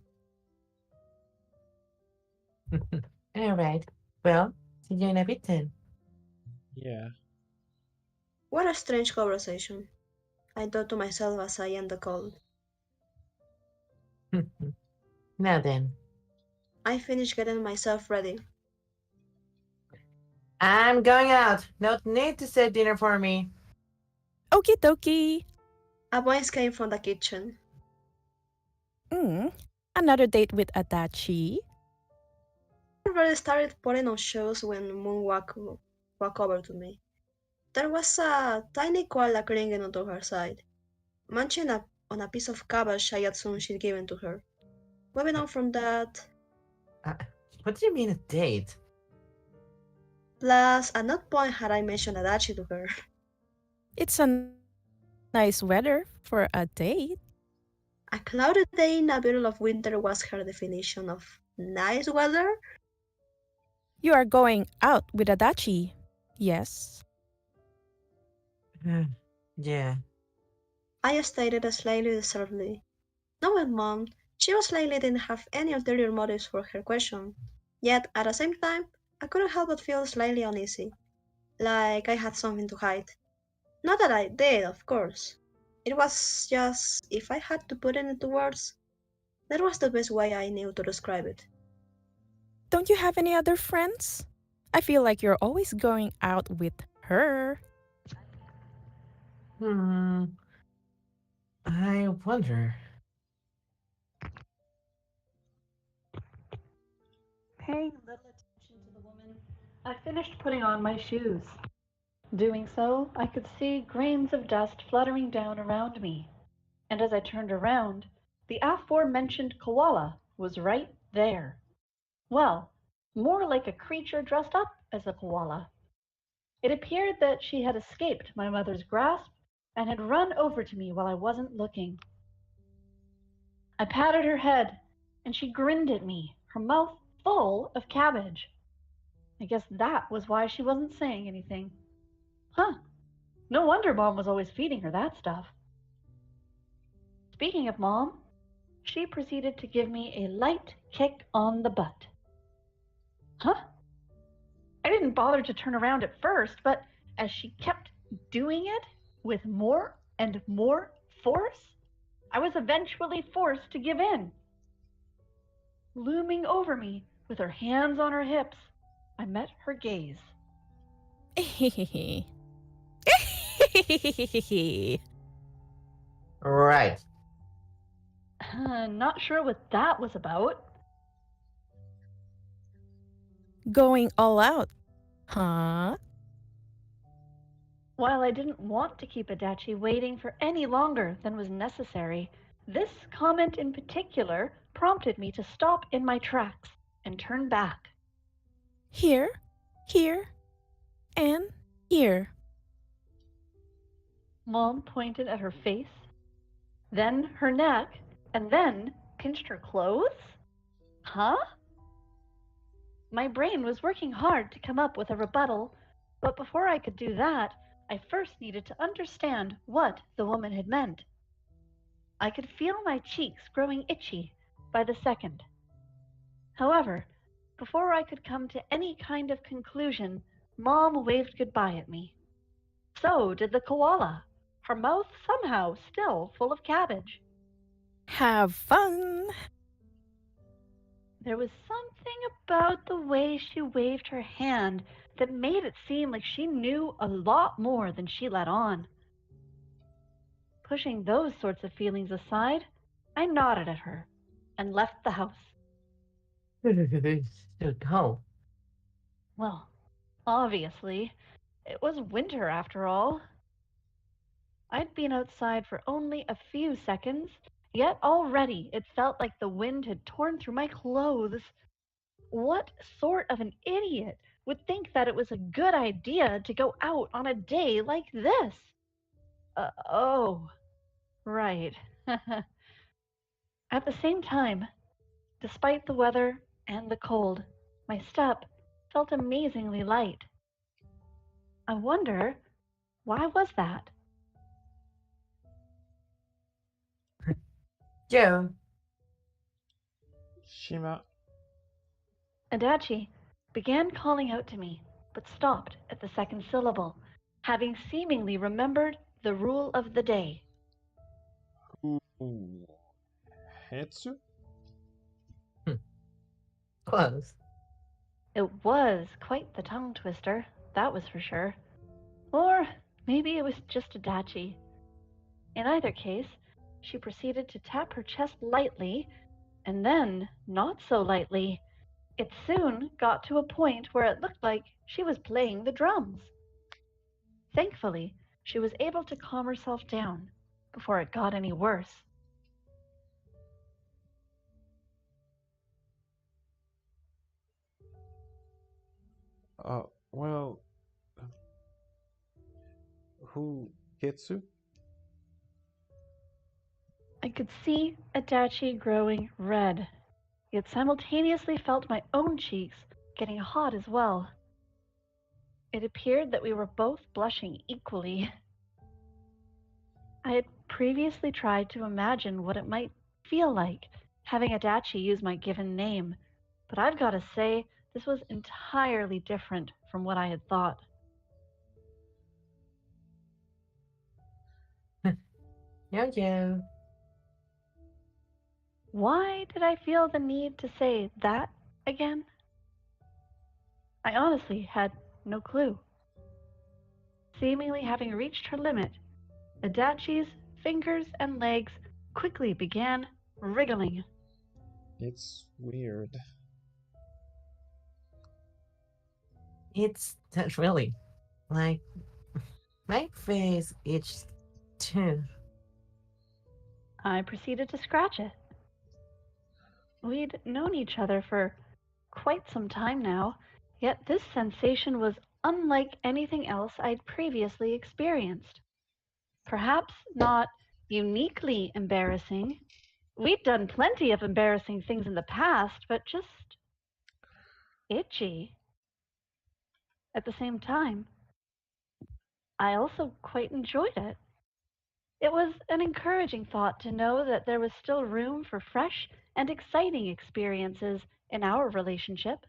Alright. Well, see you in a bit then. Yeah. What a strange conversation, I thought to myself as I ended the call. Now then. I finished getting myself ready. I'm going out. No need to set dinner for me. Okie dokie. A voice came from the kitchen. Another date with Adachi? Ervie started putting on shows when Moon walked over to me. There was a tiny koala clinging onto her side, munching on a piece of cabbage I assumed she'd given to her. Moving on from that, What do you mean a date? plus at no point had I mentioned Adachi to her. It's a nice weather for a date. A cloudy day in the middle of winter was her definition of nice weather. You are going out with Adachi, yes? Yeah. I stated slightly reservedly. Knowing Mom, she most likely didn't have any ulterior motives for her question. Yet, at the same time, I couldn't help but feel slightly uneasy, like I had something to hide. Not that I did, of course. It was just, if I had to put it into words, that was the best way I knew to describe it. Don't you have any other friends? I feel like you're always going out with her. I wonder. Paying little attention to the woman, I finished putting on my shoes. Doing so, I could see grains of dust fluttering down around me, and as I turned around, the aforementioned koala was right there. Well, more like a creature dressed up as a koala. It appeared that she had escaped my mother's grasp and had run over to me while I wasn't looking. I patted her head, and she grinned at me, her mouth full of cabbage. I guess that was why she wasn't saying anything. Huh. No wonder Mom was always feeding her that stuff. Speaking of Mom, she proceeded to give me a light kick on the butt. Huh? I didn't bother to turn around at first, but as she kept doing it with more and more force, I was eventually forced to give in. Looming over me, with her hands on her hips, I met her gaze. Right. Not sure what that was about. Going all out, huh? While I didn't want to keep Adachi waiting for any longer than was necessary, this comment in particular prompted me to stop in my tracks and turn back. Here, and here. Mom pointed at her face, then her neck, and then pinched her clothes? Huh? My brain was working hard to come up with a rebuttal, but before I could do that, I first needed to understand what the woman had meant. I could feel my cheeks growing itchy by the second. However, before I could come to any kind of conclusion, Mom waved goodbye at me. So did the koala, her mouth somehow still full of cabbage. Have fun. There was something about the way she waved her hand that made it seem like she knew a lot more than she let on. Pushing those sorts of feelings aside, I nodded at her and left the house. So go. Well, obviously, it was winter after all. I'd been outside for only a few seconds, yet already it felt like the wind had torn through my clothes. What sort of an idiot would think that it was a good idea to go out on a day like this? Oh, right. At the same time, despite the weather and the cold, my step felt amazingly light. I wonder, why was that? Joe. Shima, Adachi began calling out to me, but stopped at the second syllable, having seemingly remembered the rule of the day. Hetsu? Close. It was quite the tongue twister, that was for sure. Or maybe it was just Adachi. In either case, she proceeded to tap her chest lightly, and then not so lightly. It soon got to a point where it looked like she was playing the drums. Thankfully, she was able to calm herself down before it got any worse. Well, Hougetsu? I could see Adachi growing red, yet simultaneously felt my own cheeks getting hot as well. It appeared that we were both blushing equally. I had previously tried to imagine what it might feel like having Adachi use my given name, but I've got to say, this was entirely different from what I had thought. Jojo. Why did I feel the need to say that again? I honestly had no clue. Seemingly having reached her limit, Adachi's fingers and legs quickly began wriggling. It's weird. It's not really. Like, my face itches too. I proceeded to scratch it. We'd known each other for quite some time now, yet this sensation was unlike anything else I'd previously experienced. Perhaps not uniquely embarrassing. We'd done plenty of embarrassing things in the past, but just itchy. At the same time, I also quite enjoyed it. It was an encouraging thought to know that there was still room for fresh and exciting experiences in our relationship.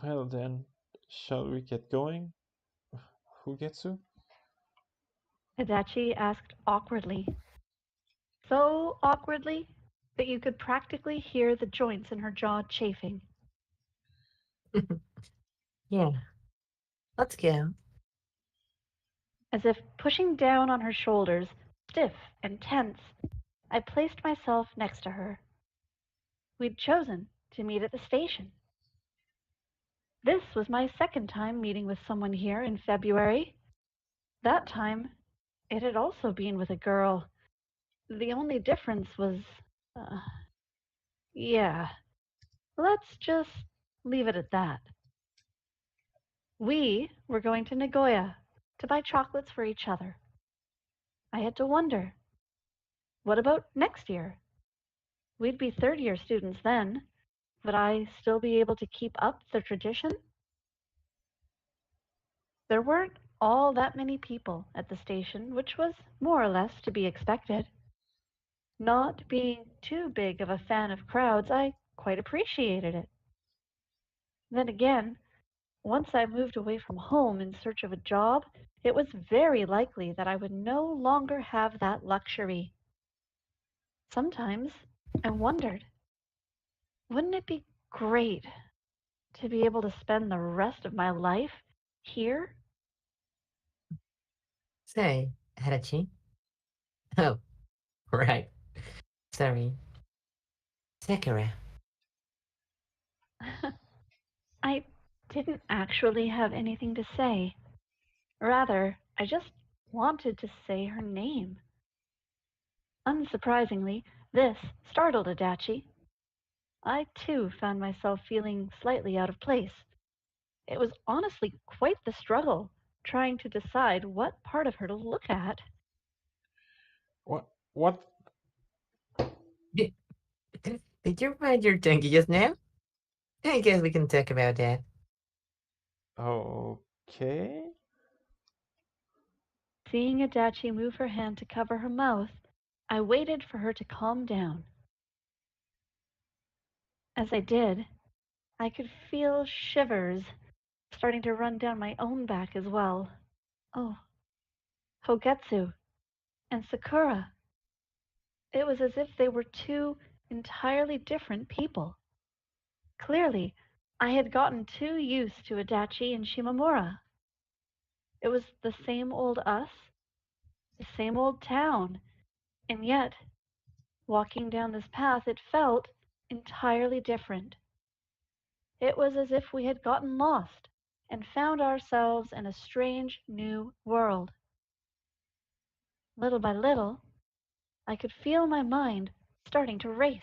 Well then, shall we get going? Hougetsu? Adachi asked awkwardly. So awkwardly that you could practically hear the joints in her jaw chafing. Yeah. Let's go. As if pushing down on her shoulders, stiff and tense, I placed myself next to her. We'd chosen to meet at the station. This was my second time meeting with someone here in February. That time, it had also been with a girl. The only difference was. Yeah. Let's just leave it at that. We were going to Nagoya to buy chocolates for each other. I had to wonder, what about next year? We'd be third-year students then. Would I still be able to keep up the tradition? There weren't all that many people at the station, which was more or less to be expected. Not being too big of a fan of crowds, I quite appreciated it. Then again, once I moved away from home in search of a job, it was very likely that I would no longer have that luxury. Sometimes I wondered, wouldn't it be great to be able to spend the rest of my life here? Say, Adachi. Oh, right. Sorry. Sakura. I didn't actually have anything to say. Rather, I just wanted to say her name. Unsurprisingly, this startled Adachi. I too found myself feeling slightly out of place. It was honestly quite the struggle trying to decide what part of her to look at. What? Did, did you find your donkey just now? I guess we can talk about that. Okay. Seeing Adachi move her hand to cover her mouth, I waited for her to calm down. As I did, I could feel shivers starting to run down my own back as well. Oh, Hougetsu and Sakura. It was as if they were two entirely different people. Clearly, I had gotten too used to Adachi and Shimamura. It was the same old us, the same old town, and yet, walking down this path, it felt entirely different. It was as if we had gotten lost and found ourselves in a strange new world. Little by little, I could feel my mind starting to race.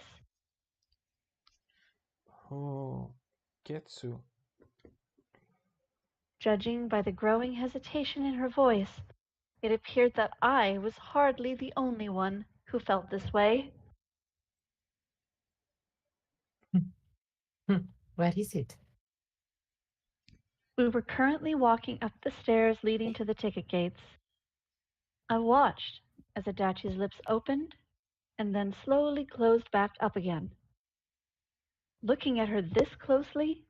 Oh, Getsu. Judging by the growing hesitation in her voice, it appeared that I was hardly the only one who felt this way. What is it? We were currently walking up the stairs leading to the ticket gates. I watched as Adachi's lips opened and then slowly closed back up again. Looking at her this closely,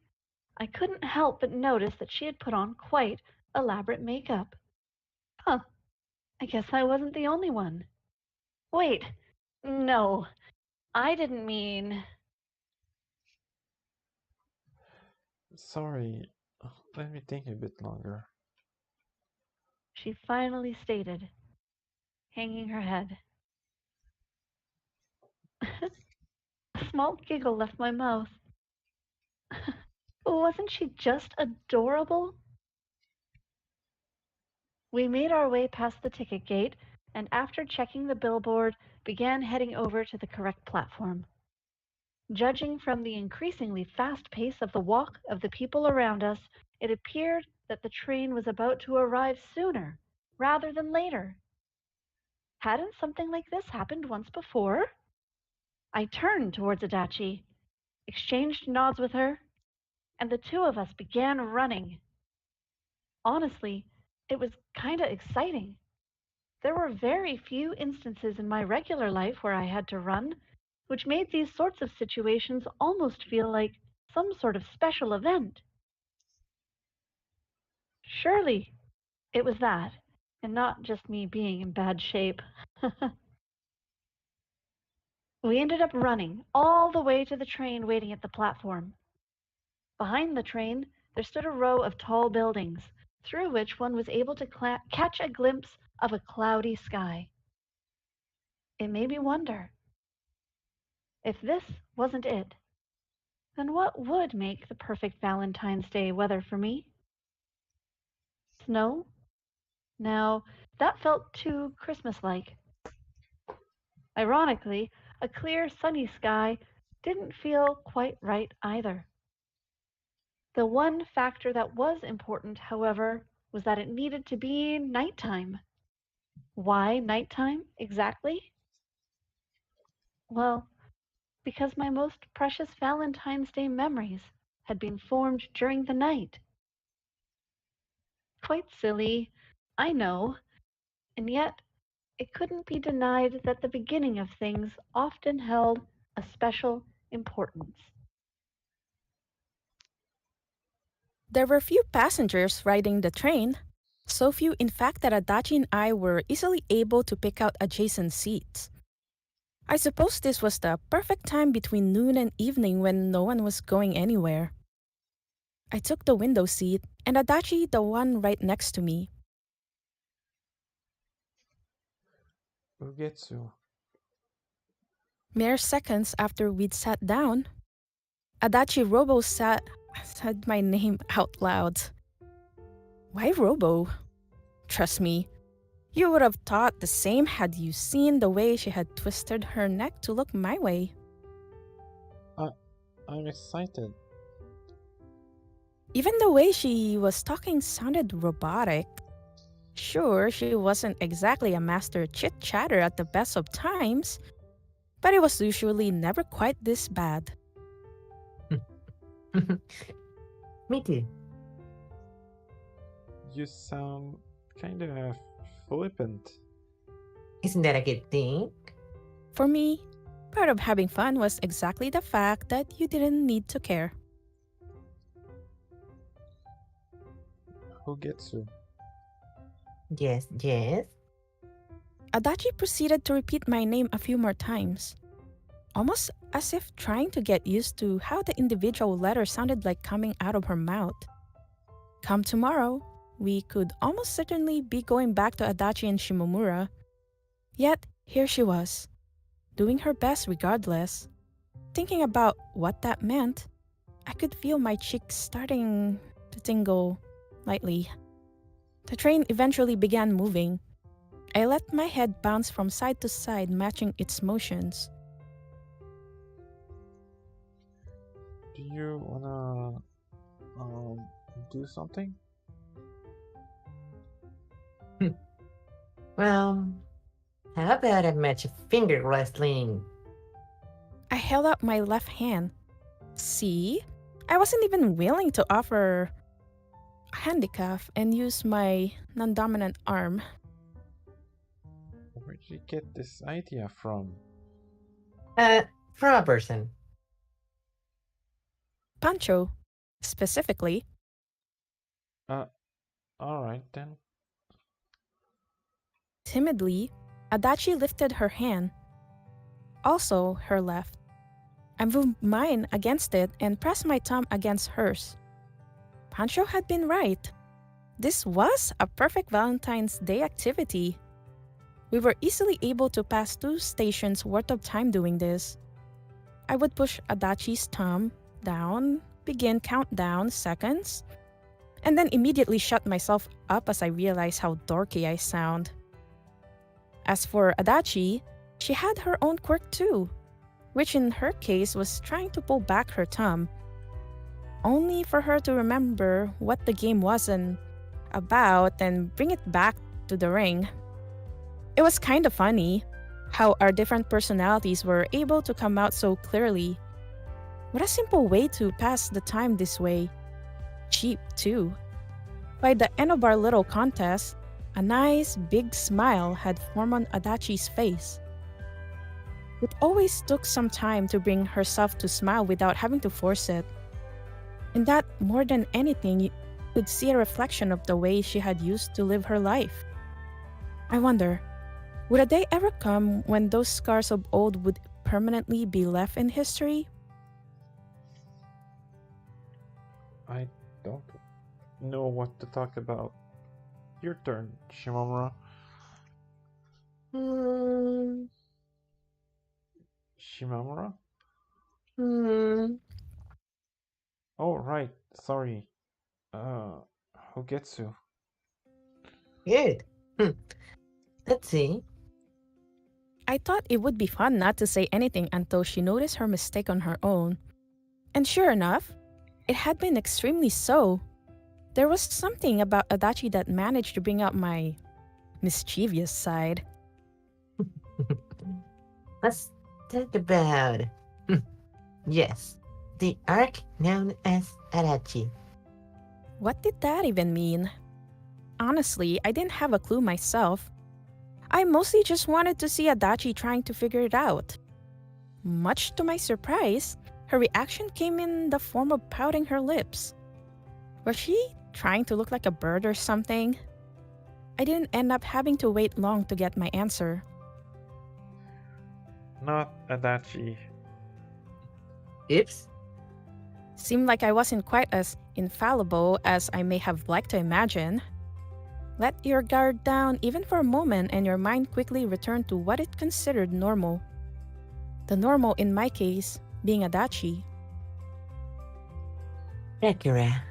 I couldn't help but notice that she had put on quite elaborate makeup. Huh, I guess I wasn't the only one. Wait, no, I didn't mean. Sorry. Let me think a bit longer. She finally stated, hanging her head. A small giggle left my mouth. Wasn't she just adorable? We made our way past the ticket gate and after checking the billboard, began heading over to the correct platform. Judging from the increasingly fast pace of the walk of the people around us, it appeared that the train was about to arrive sooner rather than later. Hadn't something like this happened once before? I turned towards Adachi, exchanged nods with her, and the two of us began running. Honestly, It was kinda exciting. There were very few instances in my regular life where I had to run, which made these sorts of situations almost feel like some sort of special event. Surely it was that, and not just me being in bad shape. We ended up running all the way to the train waiting at the platform. Behind the train, there stood a row of tall buildings, through which one was able to catch a glimpse of a cloudy sky. It made me wonder, if this wasn't it, then what would make the perfect Valentine's Day weather for me? Snow? Now, that felt too Christmas-like. Ironically, a clear, sunny sky didn't feel quite right either. The one factor that was important, however, was that it needed to be nighttime. Why nighttime exactly? Well, because my most precious Valentine's Day memories had been formed during the night. Quite silly, I know, and yet it couldn't be denied that the beginning of things often held a special importance. There were few passengers riding the train, so few in fact that Adachi and I were easily able to pick out adjacent seats. I suppose this was the perfect time between noon and evening when no one was going anywhere. I took the window seat, and Adachi the one right next to me. Hougetsu. Mere seconds after we'd sat down, Adachi Robo said my name out loud. Why Robo? Trust me, you would have thought the same had you seen the way she had twisted her neck to look my way. I'm excited. Even the way she was talking sounded robotic. Sure, she wasn't exactly a master chit-chatter at the best of times, but it was usually never quite this bad. Me too. You sound kinda flippant. Isn't that a good thing? For me, part of having fun was exactly the fact that you didn't need to care. Hougetsu. Yes, yes. Adachi proceeded to repeat my name a few more times, almost as if trying to get used to how the individual letters sounded like coming out of her mouth. Come tomorrow, we could almost certainly be going back to Adachi and Shimamura. Yet, here she was, doing her best regardless. Thinking about what that meant, I could feel my cheeks starting to tingle lightly. The train eventually began moving. I let my head bounce from side to side, matching its motions. Do you wanna do something? Well, how about a match of finger wrestling? I held out my left hand. See? I wasn't even willing to offer a handicap and use my non-dominant arm. Where'd you get this idea from? From a person. Pancho, specifically. Alright then. Timidly, Adachi lifted her hand, also her left. I moved mine against it and pressed my thumb against hers. Pancho had been right. This was a perfect Valentine's Day activity. We were easily able to pass 2 stations worth of time doing this. I would push Adachi's thumb down, begin countdown seconds, and then immediately shut myself up as I realized how dorky I sound. As for Adachi, she had her own quirk too, which in her case was trying to pull back her thumb, only for her to remember what the game wasn't about and bring it back to the ring. It was kinda funny how our different personalities were able to come out so clearly. What a simple way to pass the time this way. Cheap too. By the end of our little contest, a nice big smile had formed on Adachi's face. It always took some time to bring herself to smile without having to force it. And that, more than anything, you could see a reflection of the way she had used to live her life. I wonder, would a day ever come when those scars of old would permanently be left in history? I don't know what to talk about. Your turn, Shimamura. Hmm. Shimamura? Hmm. Oh, right. Sorry. Hougetsu. Good. Let's see. I thought it would be fun not to say anything until she noticed her mistake on her own. And sure enough, it had been extremely so. There was something about Adachi that managed to bring out my mischievous side. Let's talk about. Yes, the arc known as Adachi. What did that even mean? Honestly, I didn't have a clue myself. I mostly just wanted to see Adachi trying to figure it out. Much to my surprise, her reaction came in the form of pouting her lips. Was she trying to look like a bird or something? I didn't end up having to wait long to get my answer. Not Adachi. Oops. Seemed like I wasn't quite as infallible as I may have liked to imagine. Let your guard down even for a moment and your mind quickly returned to what it considered normal. The normal in my case being Adachi. Sakura.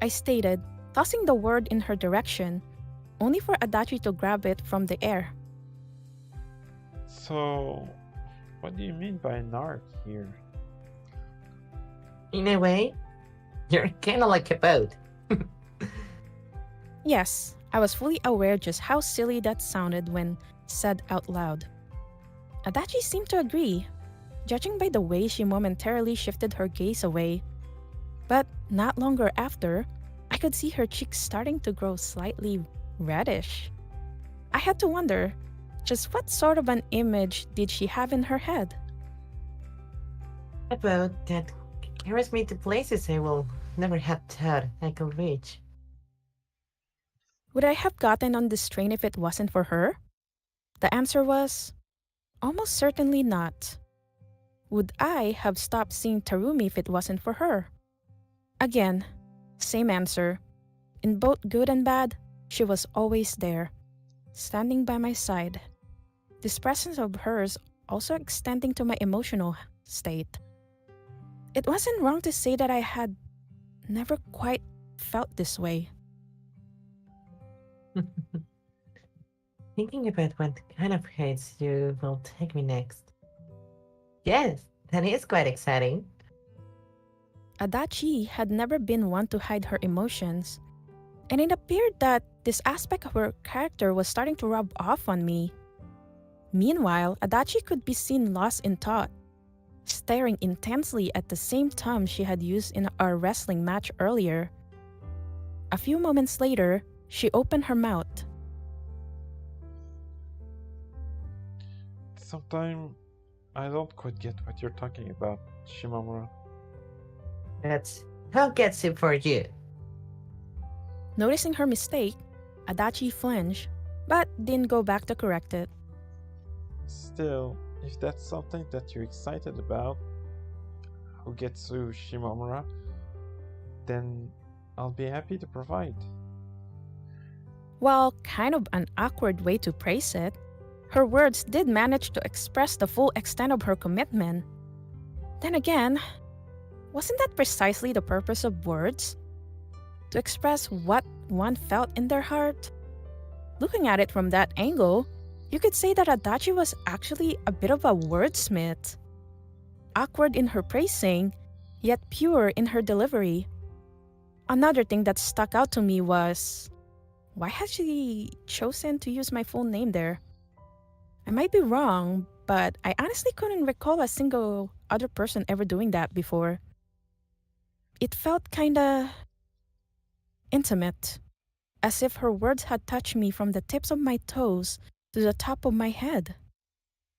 I stated, tossing the word in her direction, only for Adachi to grab it from the air. So, what do you mean by an arc here? In a way, you're kinda like a boat. Yes, I was fully aware just how silly that sounded when said out loud. Adachi seemed to agree, judging by the way she momentarily shifted her gaze away. But not longer after, I could see her cheeks starting to grow slightly reddish. I had to wonder, just what sort of an image did she have in her head? A boat that carries me to places I will never have thought I could reach. Would I have gotten on this train if it wasn't for her? The answer was, almost certainly not. Would I have stopped seeing Terumi if it wasn't for her? Again, same answer. In both good and bad, she was always there, standing by my side. This presence of hers also extending to my emotional state. It wasn't wrong to say that I had never quite felt this way. Thinking about what kind of heights you will take me next. Yes, that is quite exciting. Adachi had never been one to hide her emotions, and it appeared that this aspect of her character was starting to rub off on me. Meanwhile, Adachi could be seen lost in thought, staring intensely at the same thumb she had used in our wrestling match earlier. A few moments later, she opened her mouth. Sometimes I don't quite get what you're talking about, Shimamura. That's Hougetsu for you. Noticing her mistake, Adachi flinched, but didn't go back to correct it. Still, if that's something that you're excited about, Hougetsu Shimamura, then I'll be happy to provide. While kind of an awkward way to praise it, her words did manage to express the full extent of her commitment. Then again, wasn't that precisely the purpose of words? To express what one felt in their heart? Looking at it from that angle, you could say that Adachi was actually a bit of a wordsmith. Awkward in her praising, yet pure in her delivery. Another thing that stuck out to me was, why had she chosen to use my full name there? I might be wrong, but I honestly couldn't recall a single other person ever doing that before. It felt kinda intimate, as if her words had touched me from the tips of my toes to the top of my head,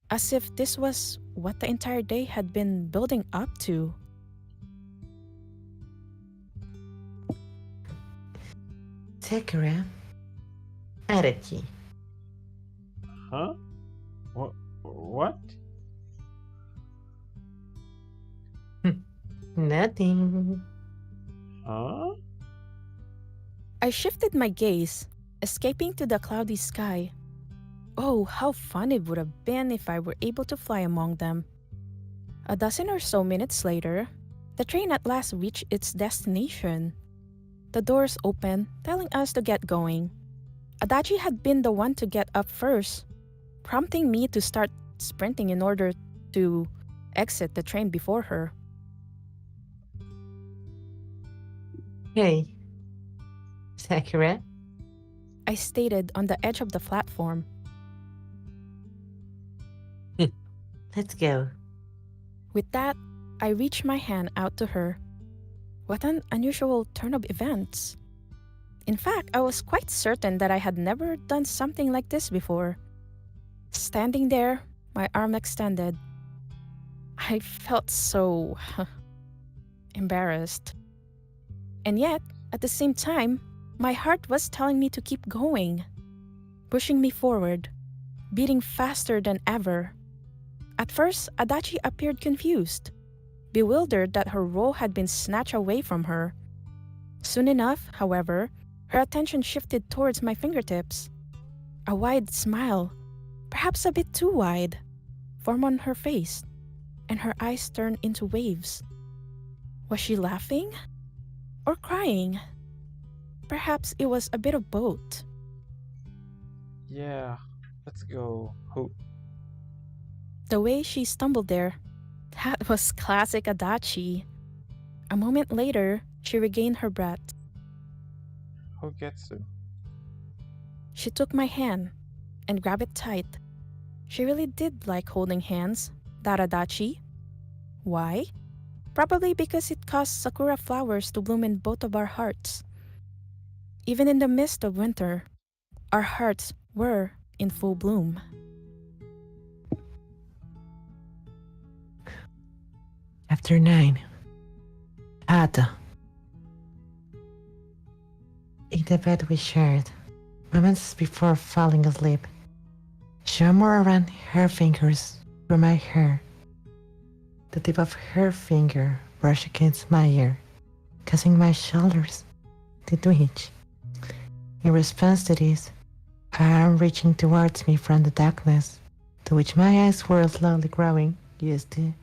as if this was what the entire day had been building up to. Sakura. Adachi. Huh? What? Nothing. Huh? I shifted my gaze, escaping to the cloudy sky. Oh, how fun it would have been if I were able to fly among them. A dozen or so minutes later, the train at last reached its destination. The doors opened, telling us to get going. Adachi had been the one to get up first, prompting me to start sprinting in order to exit the train before her. Hey. Sakura? I stated on the edge of the platform. Let's go. With that, I reached my hand out to her. What an unusual turn of events. In fact, I was quite certain that I had never done something like this before. Standing there, my arm extended, I felt so embarrassed. And yet, at the same time, my heart was telling me to keep going, pushing me forward, beating faster than ever. At first, Adachi appeared confused, bewildered that her role had been snatched away from her. Soon enough, however, her attention shifted towards my fingertips. A wide smile, perhaps a bit too wide, formed on her face, and her eyes turned into waves. Was she laughing? Or crying? Perhaps it was a bit of both. Yeah, let's go. Who? The way she stumbled there, that was classic Adachi. A moment later, she regained her breath. Hougetsu. She took my hand and grabbed it tight. She really did like holding hands, that Adachi. Why? Probably because it caused sakura flowers to bloom in both of our hearts. Even in the midst of winter, our hearts were in full bloom. After 9. Ada. In the bed we shared, moments before falling asleep, Shumamura ran her fingers through my hair. The tip of her finger brushed against my ear, causing my shoulders to twitch. In response to this, her arm reaching towards me from the darkness, to which my eyes were slowly growing used to,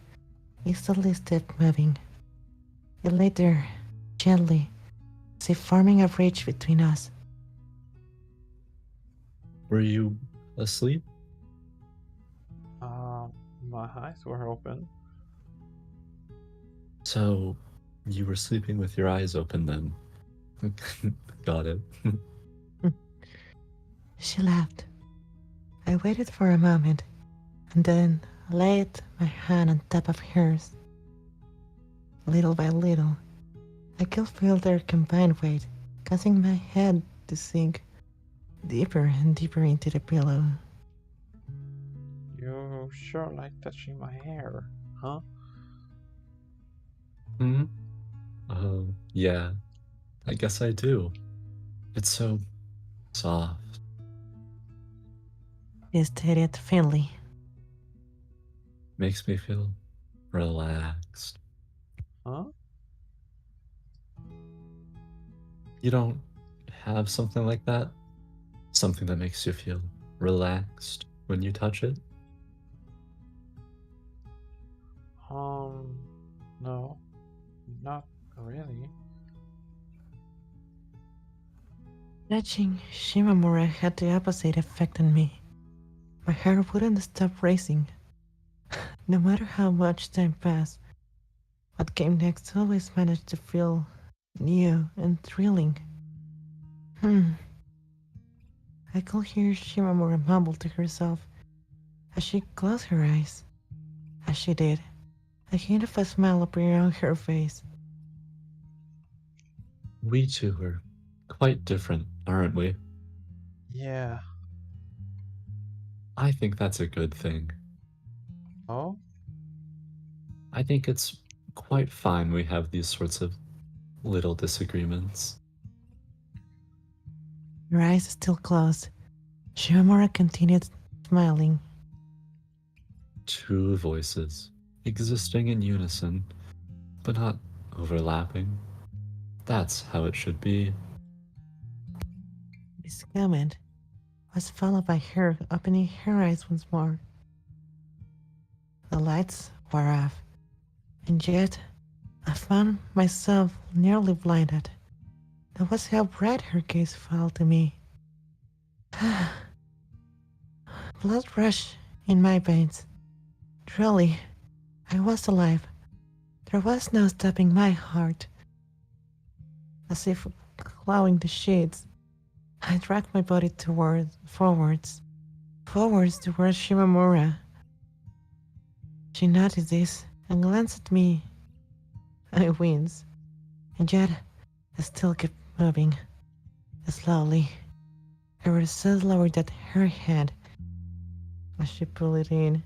easily stepped moving. It later, gently, as if forming a bridge between us. Were you asleep? My eyes were open. So, you were sleeping with your eyes open then? Got it. She laughed. I waited for a moment, and then laid my hand on top of hers. Little by little, I could feel their combined weight, causing my head to sink deeper and deeper into the pillow. You sure like touching my hair, huh? Hmm? Yeah. I guess I do. It's so soft. He stated faintly. Makes me feel relaxed. Huh? You don't have something like that? Something that makes you feel relaxed when you touch it? No, not really. Touching Shimamura had the opposite effect on me. My heart wouldn't stop racing. No matter how much time passed, what came next always managed to feel new and thrilling. I could hear Shimamura mumble to herself as she closed her eyes. As she did, a hint of a smile appeared on her face. We two were quite different, aren't we? Yeah. I think that's a good thing. Oh? I think it's quite fine we have these sorts of little disagreements. Her eyes still closed. Shimamura continued smiling. Two voices, existing in unison, but not overlapping. That's how it should be. This comment was followed by her opening her eyes once more. The lights were off, and yet I found myself nearly blinded. That was how bright her gaze fell to me. Blood rushed in my veins. Truly, I was alive. There was no stopping my heart. As if clawing the shades, I dragged my body forwards towards Shimamura. She noticed this and glanced at me. I winced, and yet I still kept moving. Slowly, I was so slower that her hand, as she pulled it in.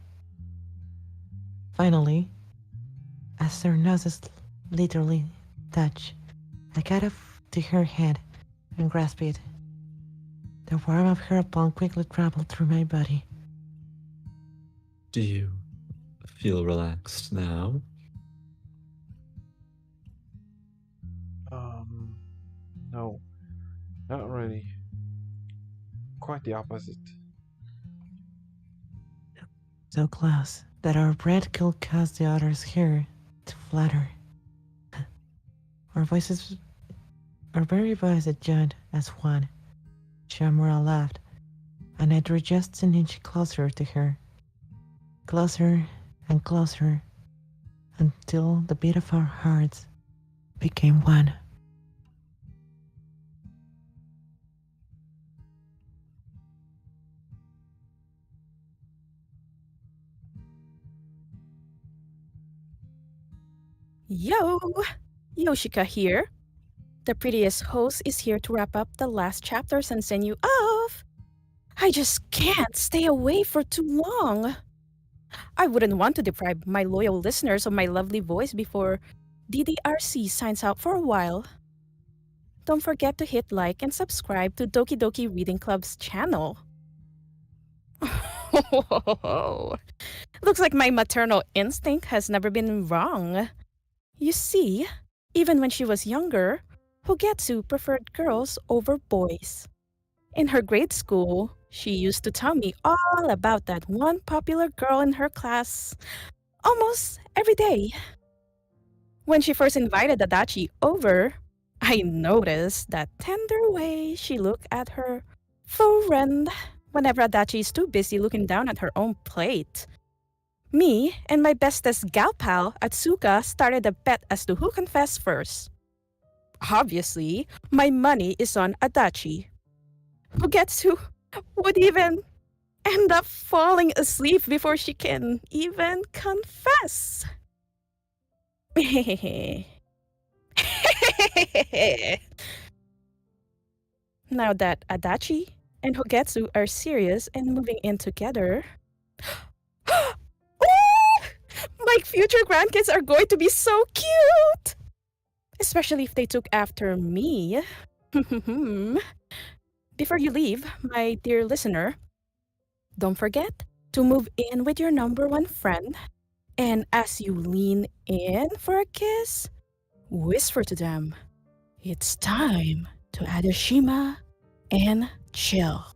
Finally, as their noses literally touched, I got up to her head and grasped it. The warmth of her palm quickly traveled through my body. Do you feel relaxed now? No, not really. Quite the opposite. So close that our breath could cause the others here to flutter. Our very voices joined as one. Shumamura laughed, and I drew just an inch closer to her. Closer and closer, until the beat of our hearts became one. Yo! Yoshika here. The prettiest host is here to wrap up the last chapters and send you off. I just can't stay away for too long. I wouldn't want to deprive my loyal listeners of my lovely voice before DDRC signs out for a while. Don't forget to hit like and subscribe to Doki Doki Reading Club's channel. Looks like my maternal instinct has never been wrong. You see, even when she was younger, Hougetsu preferred girls over boys. In her grade school, she used to tell me all about that one popular girl in her class almost every day. When she first invited Adachi over, I noticed that tender way she looked at her friend whenever Adachi is too busy looking down at her own plate. Me and my bestest gal pal, Atsuka, started a bet as to who confessed first. Obviously, my money is on Adachi. Hougetsu would even end up falling asleep before she can even confess. Now that Adachi and Hougetsu are serious and moving in together, my future grandkids are going to be so cute! Especially if they took after me. Before you leave, my dear listener, don't forget to move in with your number one friend. And as you lean in for a kiss, whisper to them, it's time to add a Shima and chill.